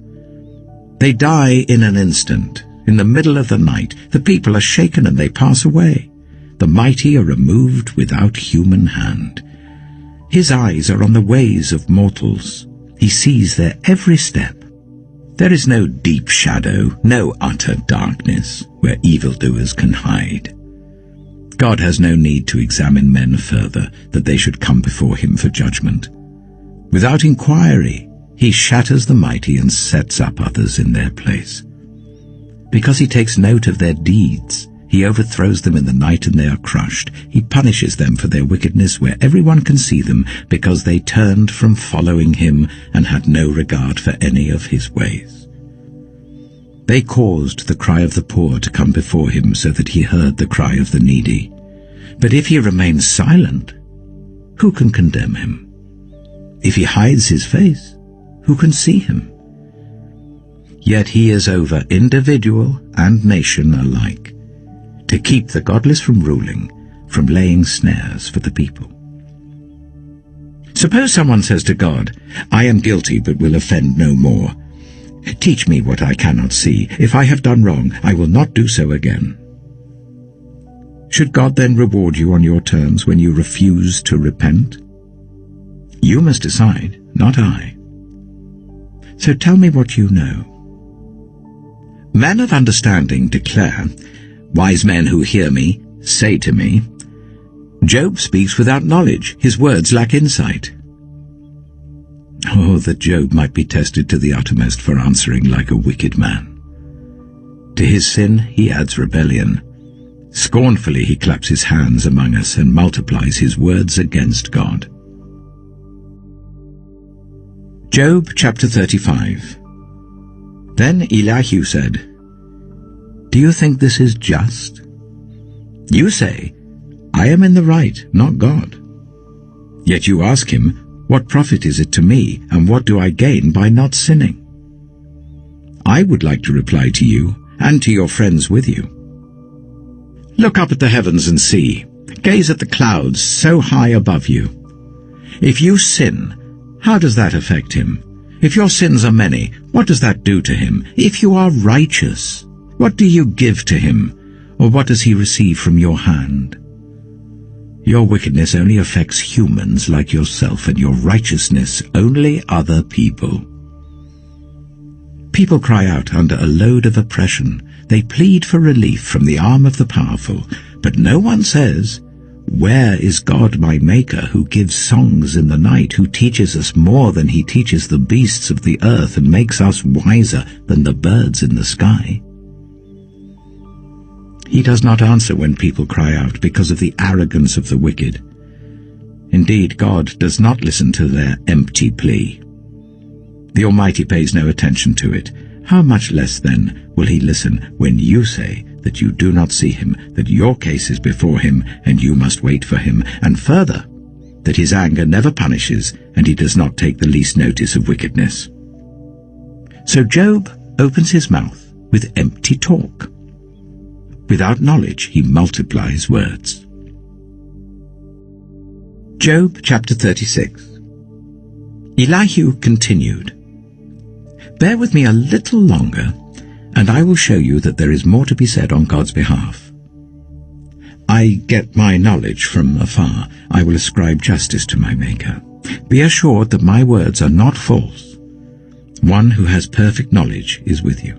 They die in an instant, in the middle of the night. The people are shaken and they pass away. The mighty are removed without human hand. His eyes are on the ways of mortals. He sees their every step. There is no deep shadow, no utter darkness, where evildoers can hide. God has no need to examine men further, that they should come before him for judgment. Without inquiry, he shatters the mighty and sets up others in their place. Because he takes note of their deeds, he overthrows them in the night and they are crushed. He punishes them for their wickedness where everyone can see them, because they turned from following him and had no regard for any of his ways. They caused the cry of the poor to come before him so that he heard the cry of the needy. But if he remains silent, who can condemn him? If he hides his face, who can see him? Yet he is over individual and nation alike, to keep the godless from ruling, from laying snares for the people. Suppose someone says to God, I am guilty but will offend no more. Teach me what I cannot see. If I have done wrong, I will not do so again. Should God then reward you on your terms when you refuse to repent? You must decide, not I. So tell me what you know. Men of understanding declare, wise men who hear me say to me, Job speaks without knowledge, his words lack insight. Oh, that Job might be tested to the uttermost for answering like a wicked man. To his sin he adds rebellion. Scornfully he claps his hands among us and multiplies his words against God. Job chapter 35. Then Elihu said, Do you think this is just? You say, I am in the right, not God. Yet you ask him, what profit is it to me, and what do I gain by not sinning? I would like to reply to you, and to your friends with you. Look up at the heavens and see. Gaze at the clouds so high above you. If you sin, how does that affect him? If your sins are many, what does that do to him? If you are righteous, what do you give to him, or what does he receive from your hand? Your wickedness only affects humans like yourself, and your righteousness only other people. People cry out under a load of oppression. They plead for relief from the arm of the powerful, but no one says, Where is God my Maker, who gives songs in the night, who teaches us more than he teaches the beasts of the earth, and makes us wiser than the birds in the sky? He does not answer when people cry out because of the arrogance of the wicked. Indeed, God does not listen to their empty plea. The Almighty pays no attention to it. How much less, then, will he listen when you say that you do not see him, that your case is before him, and you must wait for him, and further, that his anger never punishes, and he does not take the least notice of wickedness. So Job opens his mouth with empty talk. Without knowledge he multiplies words. Job chapter 36. Elihu continued, "Bear with me a little longer, and I will show you that there is more to be said on God's behalf. I get my knowledge from afar. I will ascribe justice to my Maker. Be assured that my words are not false. One who has perfect knowledge is with you.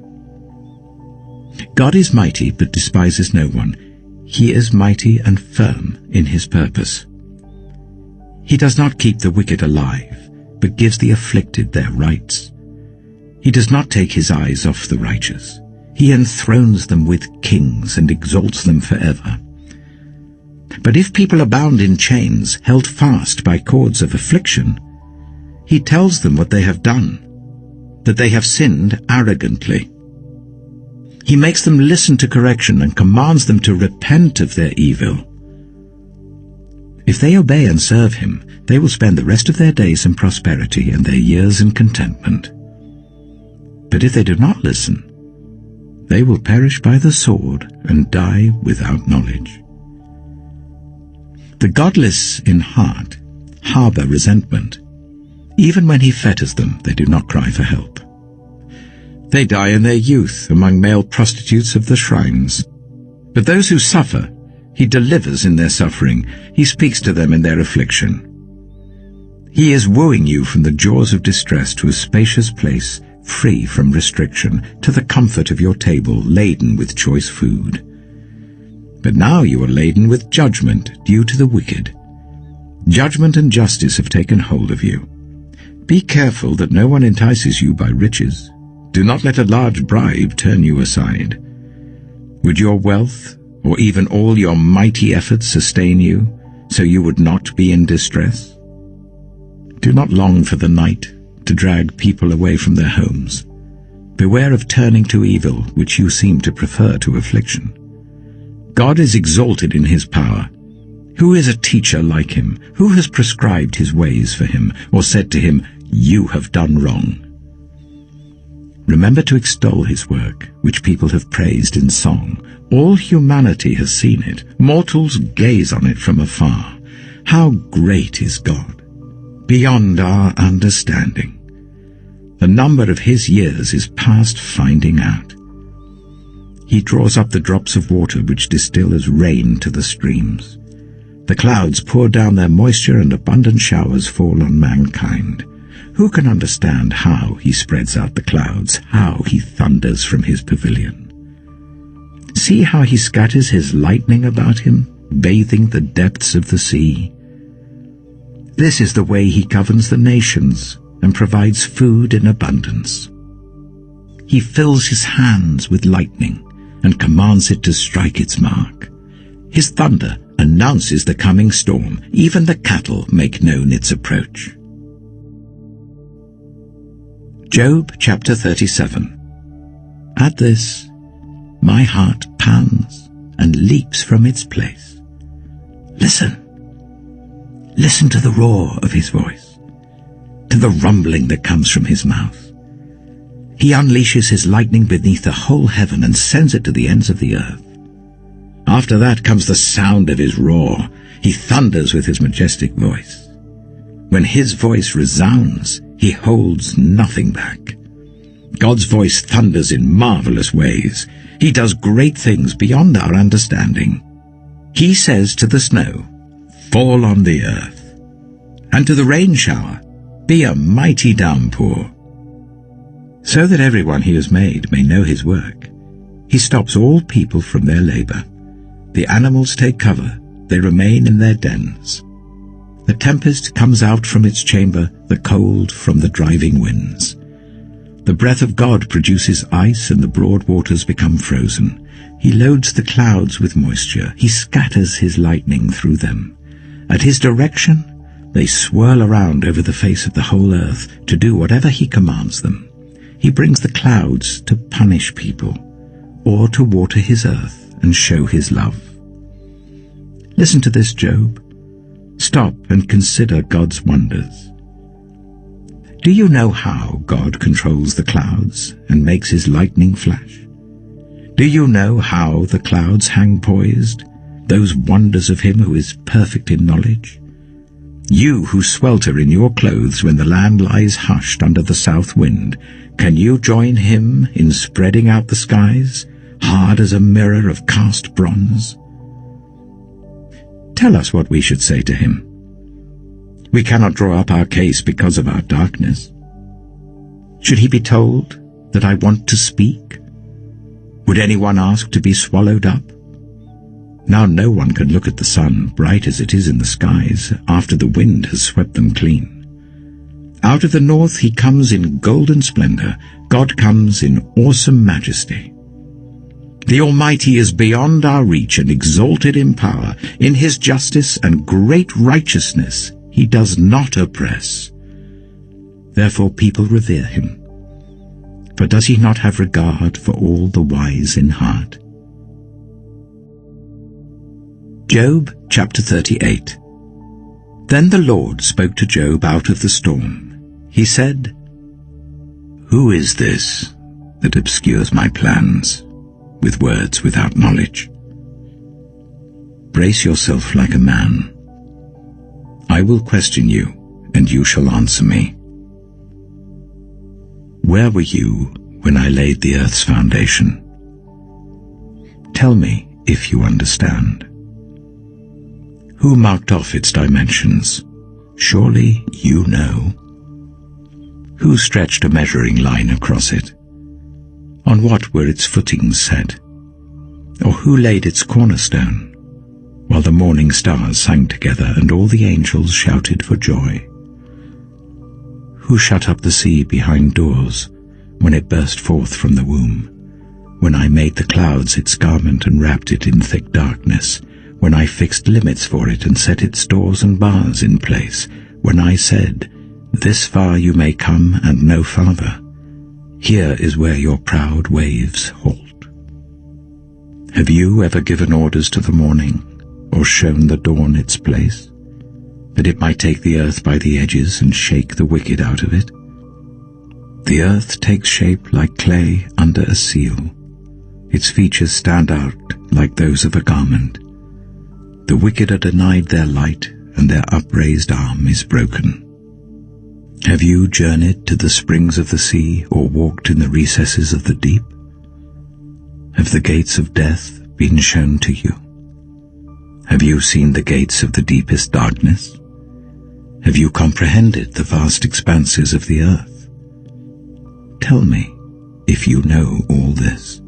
God is mighty but despises no one. He is mighty and firm in his purpose. He does not keep the wicked alive, but gives the afflicted their rights. He does not take his eyes off the righteous. He enthrones them with kings and exalts them forever. But if people are bound in chains, held fast by cords of affliction, he tells them what they have done, that they have sinned arrogantly. He makes them listen to correction and commands them to repent of their evil. If they obey and serve him, they will spend the rest of their days in prosperity and their years in contentment. But if they do not listen, they will perish by the sword and die without knowledge. The godless in heart harbor resentment. Even when he fetters them, they do not cry for help. They die in their youth among male prostitutes of the shrines. But those who suffer, he delivers in their suffering. He speaks to them in their affliction. He is wooing you from the jaws of distress to a spacious place, free from restriction, to the comfort of your table, laden with choice food. But now you are laden with judgment due to the wicked. Judgment and justice have taken hold of you. Be careful that no one entices you by riches. Do not let a large bribe turn you aside. Would your wealth, or even all your mighty efforts, sustain you, so you would not be in distress? Do not long for the night to drag people away from their homes. Beware of turning to evil, which you seem to prefer to affliction. God is exalted in his power. Who is a teacher like him? Who has prescribed his ways for him, or said to him, "You have done wrong"? Remember to extol his work, which people have praised in song. All humanity has seen it. Mortals gaze on it from afar. How great is God! Beyond our understanding. The number of his years is past finding out. He draws up the drops of water which distill as rain to the streams. The clouds pour down their moisture and abundant showers fall on mankind. Who can understand how he spreads out the clouds, how he thunders from his pavilion? See how he scatters his lightning about him, bathing the depths of the sea. This is the way he governs the nations and provides food in abundance. He fills his hands with lightning and commands it to strike its mark. His thunder announces the coming storm. Even the cattle make known its approach. Job chapter 37. At this, my heart pants and leaps from its place. Listen. Listen to the roar of his voice, to the rumbling that comes from his mouth. He unleashes his lightning beneath the whole heaven and sends it to the ends of the earth. After that comes the sound of his roar. He thunders with his majestic voice. When his voice resounds, he holds nothing back. God's voice thunders in marvelous ways. He does great things beyond our understanding. He says to the snow, "Fall on the earth," and to the rain shower, "Be a mighty downpour," so that everyone he has made may know his work. He stops all people from their labor. The animals take cover, they remain in their dens. The tempest comes out from its chamber, the cold from the driving winds. The breath of God produces ice, and the broad waters become frozen. He loads the clouds with moisture. He scatters his lightning through them. At his direction, they swirl around over the face of the whole earth to do whatever he commands them. He brings the clouds to punish people, or to water his earth and show his love. Listen to this, Job. Stop and consider God's wonders. Do you know how God controls the clouds and makes his lightning flash? Do you know how the clouds hang poised, those wonders of him who is perfect in knowledge? You who swelter in your clothes when the land lies hushed under the south wind, can you join him in spreading out the skies, hard as a mirror of cast bronze? Tell us what we should say to him. We cannot draw up our case because of our darkness. Should he be told that I want to speak? Would anyone ask to be swallowed up? Now no one can look at the sun, bright as it is in the skies, after the wind has swept them clean. Out of the north he comes in golden splendor. God comes in awesome majesty. The Almighty is beyond our reach and exalted in power. In his justice and great righteousness he does not oppress. Therefore people revere him. For does he not have regard for all the wise in heart? Job chapter 38. Then the Lord spoke to Job out of the storm. He said, Who is this that obscures my plans with words without knowledge? Brace yourself like a man. I will question you, and you shall answer me. Where were you when I laid the earth's foundation? Tell me if you understand. Who marked off its dimensions? Surely you know. Who stretched a measuring line across it? On what were its footings set? Or who laid its cornerstone, while the morning stars sang together and all the angels shouted for joy? Who shut up the sea behind doors when it burst forth from the womb? When I made the clouds its garment and wrapped it in thick darkness, when I fixed limits for it and set its doors and bars in place, when I said, This far you may come and no farther. Here is where your proud waves halt. Have you ever given orders to the morning, or shown the dawn its place, that it might take the earth by the edges and shake the wicked out of it? The earth takes shape like clay under a seal. Its features stand out like those of a garment. The wicked are denied their light, and their upraised arm is broken. Have you journeyed to the springs of the sea, or walked in the recesses of the deep? Have the gates of death been shown to you? Have you seen the gates of the deepest darkness? Have you comprehended the vast expanses of the earth? Tell me if you know all this.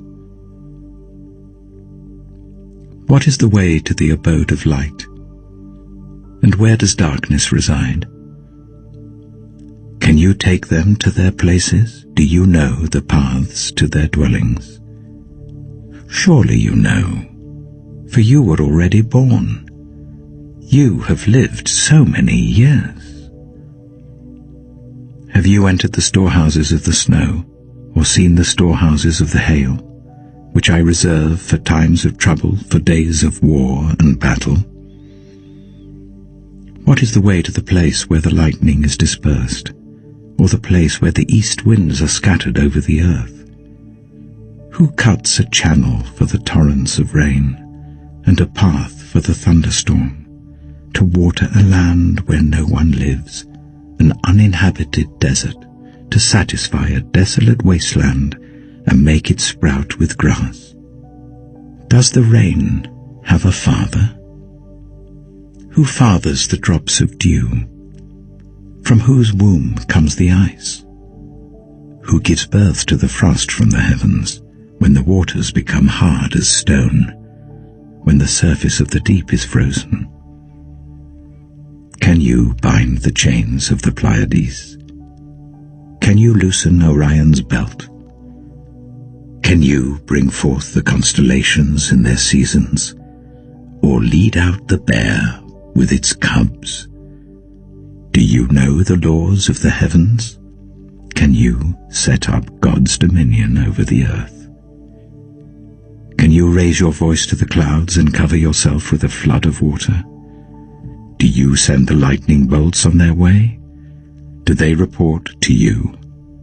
What is the way to the abode of light? And where does darkness reside? Can you take them to their places? Do you know the paths to their dwellings? Surely you know, for you were already born. You have lived so many years. Have you entered the storehouses of the snow, or seen the storehouses of the hail, which I reserve for times of trouble, for days of war and battle? What is the way to the place where the lightning is dispersed, or the place where the east winds are scattered over the earth? Who cuts a channel for the torrents of rain, and a path for the thunderstorm, to water a land where no one lives, an uninhabited desert, to satisfy a desolate wasteland, and make it sprout with grass? Does the rain have a father? Who fathers the drops of dew? From whose womb comes the ice? Who gives birth to the frost from the heavens, when the waters become hard as stone, when the surface of the deep is frozen? Can you bind the chains of the Pleiades? Can you loosen Orion's belt? Can you bring forth the constellations in their seasons, or lead out the bear with its cubs? Do you know the laws of the heavens? Can you set up God's dominion over the earth? Can you raise your voice to the clouds and cover yourself with a flood of water? Do you send the lightning bolts on their way? Do they report to you,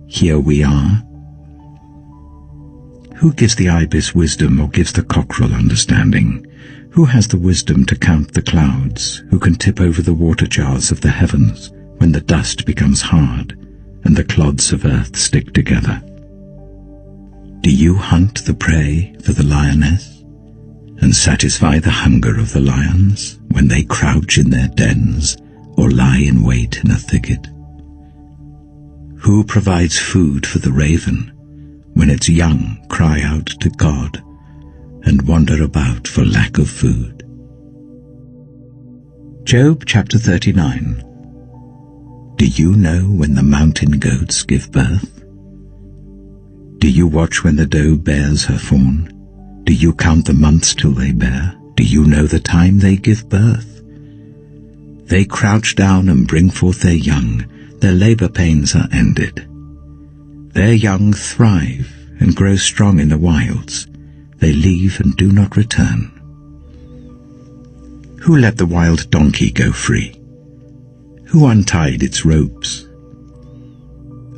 Here we are? Who gives the ibis wisdom, or gives the cockerel understanding? Who has the wisdom to count the clouds, who can tip over the water jars of the heavens when the dust becomes hard and the clods of earth stick together? Do you hunt the prey for the lioness and satisfy the hunger of the lions when they crouch in their dens or lie in wait in a thicket? Who provides food for the raven when its young cry out to God and wander about for lack of food? Job chapter 39. Do you know when the mountain goats give birth? Do you watch when the doe bears her fawn? Do you count the months till they bear? Do you know the time they give birth? They crouch down and bring forth their young. Their labor pains are ended. Their young thrive and grow strong in the wilds. They leave and do not return. Who let the wild donkey go free? Who untied its ropes?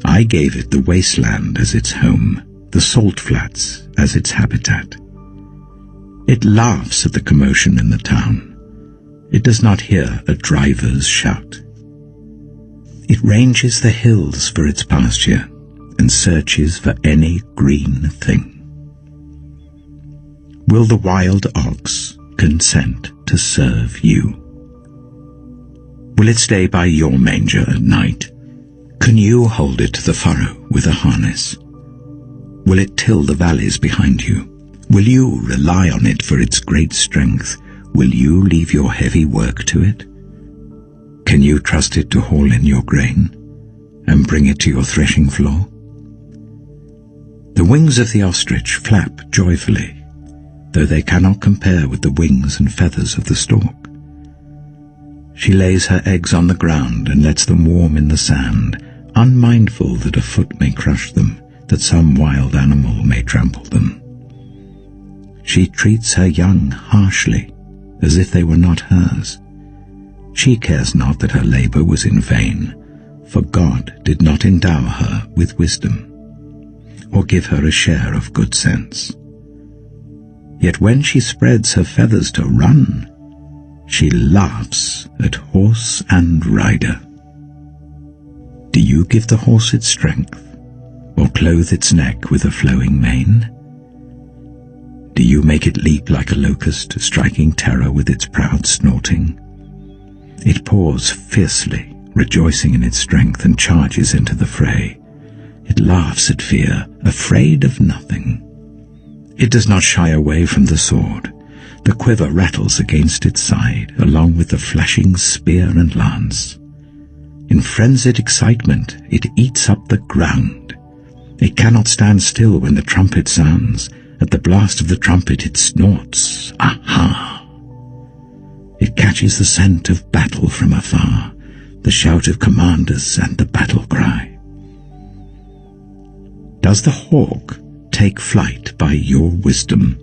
I gave it the wasteland as its home, the salt flats as its habitat. It laughs at the commotion in the town. It does not hear a driver's shout. It ranges the hills for its pasture and searches for any green thing. Will the wild ox consent to serve you? Will it stay by your manger at night? Can you hold it to the furrow with a harness? Will it till the valleys behind you? Will you rely on it for its great strength? Will you leave your heavy work to it? Can you trust it to haul in your grain and bring it to your threshing floor? The wings of the ostrich flap joyfully, though they cannot compare with the wings and feathers of the stork. She lays her eggs on the ground and lets them warm in the sand, unmindful that a foot may crush them, that some wild animal may trample them. She treats her young harshly, as if they were not hers. She cares not that her labor was in vain, for God did not endow her with wisdom, or give her a share of good sense. Yet when she spreads her feathers to run, she laughs at horse and rider. Do you give the horse its strength, or clothe its neck with a flowing mane? Do you make it leap like a locust, striking terror with its proud snorting? It paws fiercely, rejoicing in its strength, and charges into the fray. It laughs at fear, afraid of nothing. It does not shy away from the sword. The quiver rattles against its side, along with the flashing spear and lance. In frenzied excitement, it eats up the ground. It cannot stand still when the trumpet sounds. At the blast of the trumpet it snorts. Aha! It catches the scent of battle from afar, the shout of commanders and the battle cry. Does the hawk take flight by your wisdom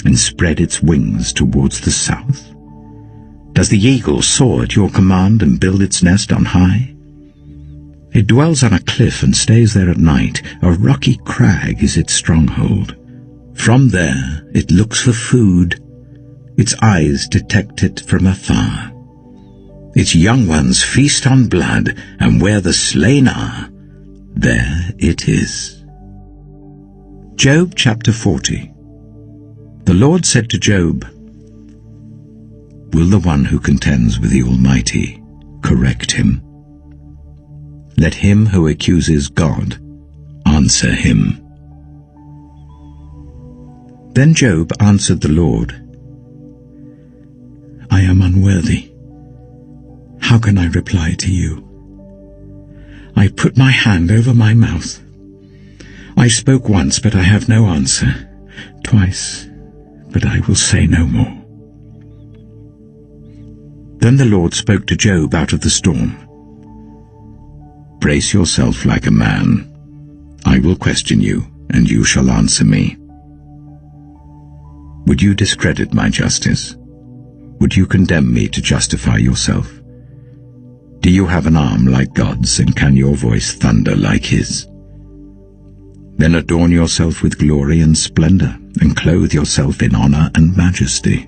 and spread its wings towards the south? Does the eagle soar at your command and build its nest on high? It dwells on a cliff and stays there at night. A rocky crag is its stronghold. From there it looks for food. Its eyes detect it from afar. Its young ones feast on blood, and where the slain are, there it is. Job chapter 40. The Lord said to Job, Will the one who contends with the Almighty correct him? Let him who accuses God answer him. Then Job answered the Lord, I am unworthy. How can I reply to you? I put my hand over my mouth. I spoke once, but I have no answer. Twice, but I will say no more. Then the Lord spoke to Job out of the storm. Brace yourself like a man. I will question you, and you shall answer me. Would you discredit my justice? Would you condemn me to justify yourself? Do you have an arm like God's, and can your voice thunder like his? Then adorn yourself with glory and splendor, and clothe yourself in honor and majesty.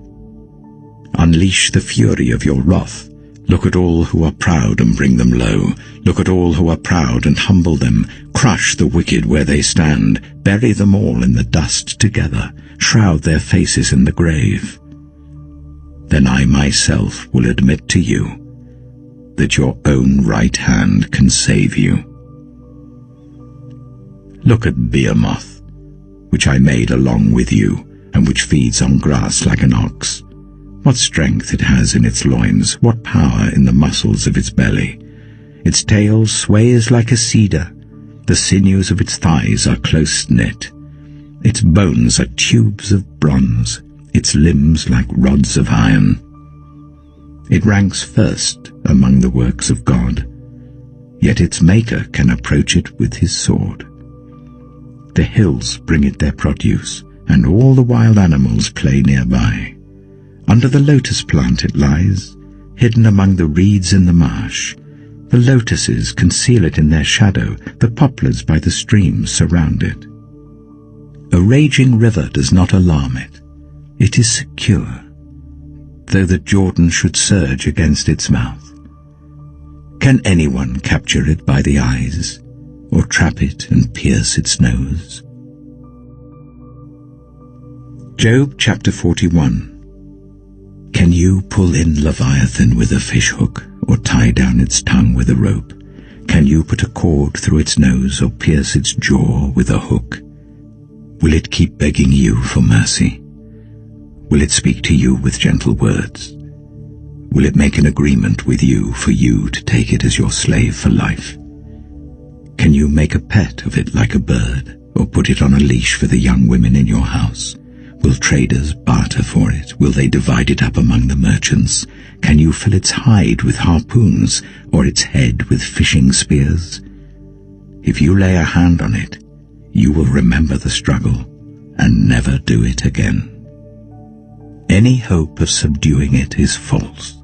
Unleash the fury of your wrath. Look at all who are proud and bring them low. Look at all who are proud and humble them. Crush the wicked where they stand. Bury them all in the dust together. Shroud their faces in the grave. Then I myself will admit to you that your own right hand can save you. Look at Behemoth, which I made along with you, and which feeds on grass like an ox. What strength it has in its loins, what power in the muscles of its belly. Its tail sways like a cedar, the sinews of its thighs are close knit. Its bones are tubes of bronze, its limbs like rods of iron. It ranks first among the works of God, yet its maker can approach it with his sword. The hills bring it their produce, and all the wild animals play nearby. Under the lotus plant it lies, hidden among the reeds in the marsh. The lotuses conceal it in their shadow, the poplars by the stream surround it. A raging river does not alarm it. It is secure, though the Jordan should surge against its mouth. Can anyone capture it by the eyes, or trap it and pierce its nose? Job chapter 41. Can you pull in Leviathan with a fishhook, or tie down its tongue with a rope? Can you put a cord through its nose, or pierce its jaw with a hook? Will it keep begging you for mercy? Will it speak to you with gentle words? Will it make an agreement with you for you to take it as your slave for life? Can you make a pet of it like a bird, or put it on a leash for the young women in your house? Will traders barter for it? Will they divide it up among the merchants? Can you fill its hide with harpoons, or its head with fishing spears? If you lay a hand on it, you will remember the struggle and never do it again. Any hope of subduing it is false.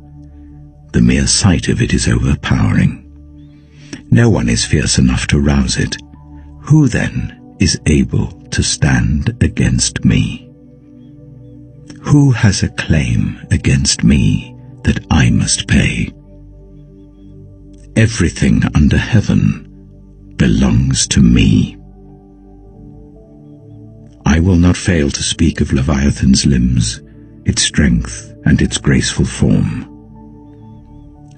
The mere sight of it is overpowering. No one is fierce enough to rouse it. Who then is able to stand against me? Who has a claim against me that I must pay? Everything under heaven belongs to me. I will not fail to speak of Leviathan's limbs, its strength and its graceful form.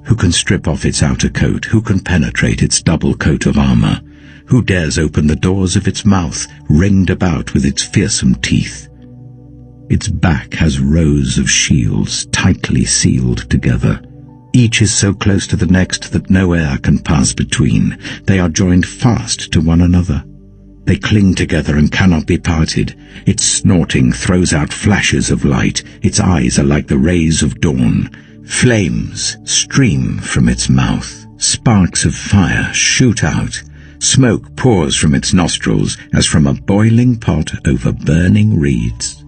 Who can strip off its outer coat? Who can penetrate its double coat of armor? Who dares open the doors of its mouth, ringed about with its fearsome teeth? Its back has rows of shields tightly sealed together. Each is so close to the next that no air can pass between. They are joined fast to one another. They cling together and cannot be parted. Its snorting throws out flashes of light. Its eyes are like the rays of dawn. Flames stream from its mouth. Sparks of fire shoot out. Smoke pours from its nostrils as from a boiling pot over burning reeds.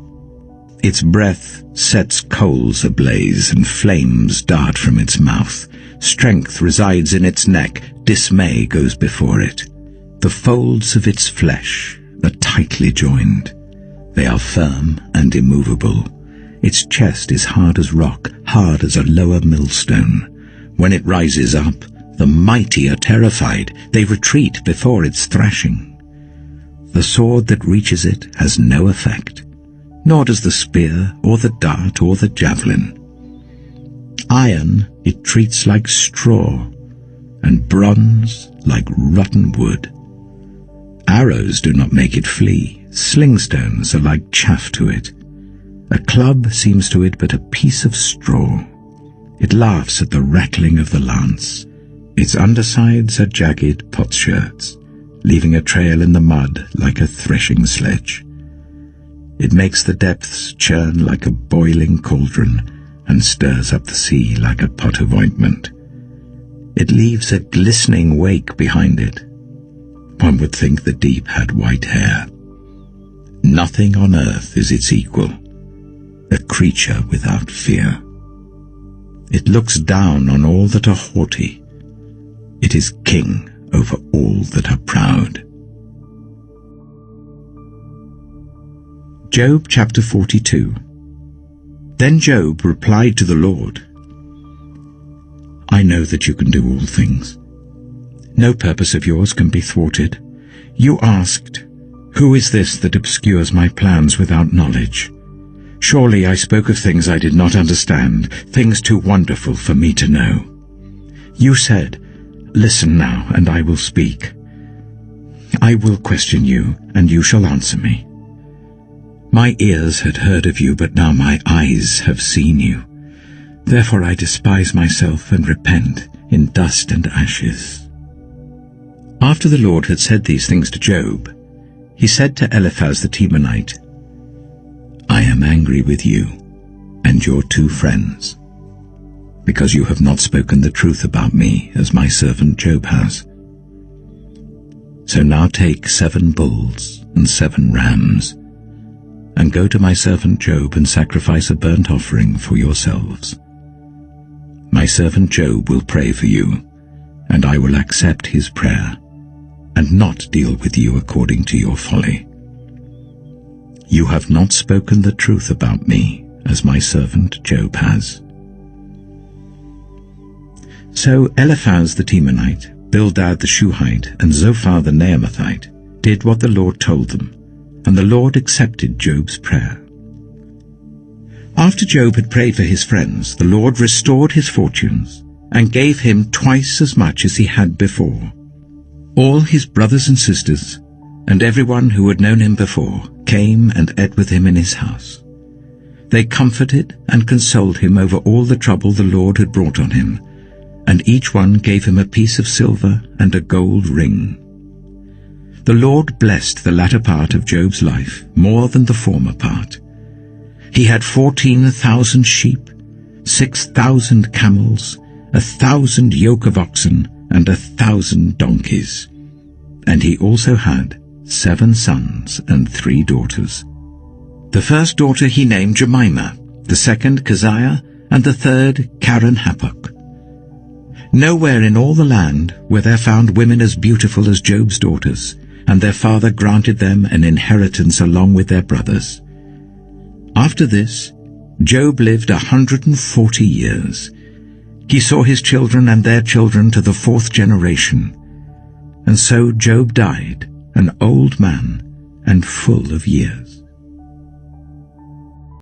Its breath sets coals ablaze, and flames dart from its mouth. Strength resides in its neck, dismay goes before it. The folds of its flesh are tightly joined. They are firm and immovable. Its chest is hard as rock, hard as a lower millstone. When it rises up, the mighty are terrified. They retreat before its thrashing. The sword that reaches it has no effect, nor does the spear or the dart or the javelin. Iron it treats like straw, and bronze like rotten wood. Arrows do not make it flee. Slingstones are like chaff to it. A club seems to it but a piece of straw. It laughs at the rattling of the lance. Its undersides are jagged potsherds, leaving a trail in the mud like a threshing sledge. It makes the depths churn like a boiling cauldron, and stirs up the sea like a pot of ointment. It leaves a glistening wake behind it. One would think the deep had white hair. Nothing on earth is its equal, a creature without fear. It looks down on all that are haughty. It is king over all that are proud. Job chapter 42. Then Job replied to the Lord, I know that you can do all things. No purpose of yours can be thwarted. You asked, who is this that obscures my plans without knowledge? Surely I spoke of things I did not understand, things too wonderful for me to know. You said, listen now, and I will speak. I will question you, and you shall answer me. My ears had heard of you, but now my eyes have seen you. Therefore I despise myself and repent in dust and ashes. After the Lord had said these things to Job, he said to Eliphaz the Temanite, I am angry with you and your 2 friends, because you have not spoken the truth about me as my servant Job has. So now take 7 bulls and 7 rams, and go to my servant Job and sacrifice a burnt offering for yourselves. My servant Job will pray for you, and I will accept his prayer, and not deal with you according to your folly. You have not spoken the truth about me, as my servant Job has. So Eliphaz the Temanite, Bildad the Shuhite, and Zophar the Naamathite did what the Lord told them, and the Lord accepted Job's prayer. After Job had prayed for his friends, the Lord restored his fortunes and gave him twice as much as he had before. All his brothers and sisters, and everyone who had known him before, came and ate with him in his house. They comforted and consoled him over all the trouble the Lord had brought on him, and each one gave him a piece of silver and a gold ring. The Lord blessed the latter part of Job's life more than the former part. He had 14,000 sheep, 6,000 camels, 1,000 yoke of oxen, and 1,000 donkeys. And he also had 7 sons and 3 daughters. The first daughter he named Jemimah, the second Keziah, and the third Karen-Happuch. Nowhere in all the land were there found women as beautiful as Job's daughters, and their father granted them an inheritance along with their brothers. After this, Job lived 140 years. He saw his children and their children to the 4th generation. And so Job died, an old man and full of years.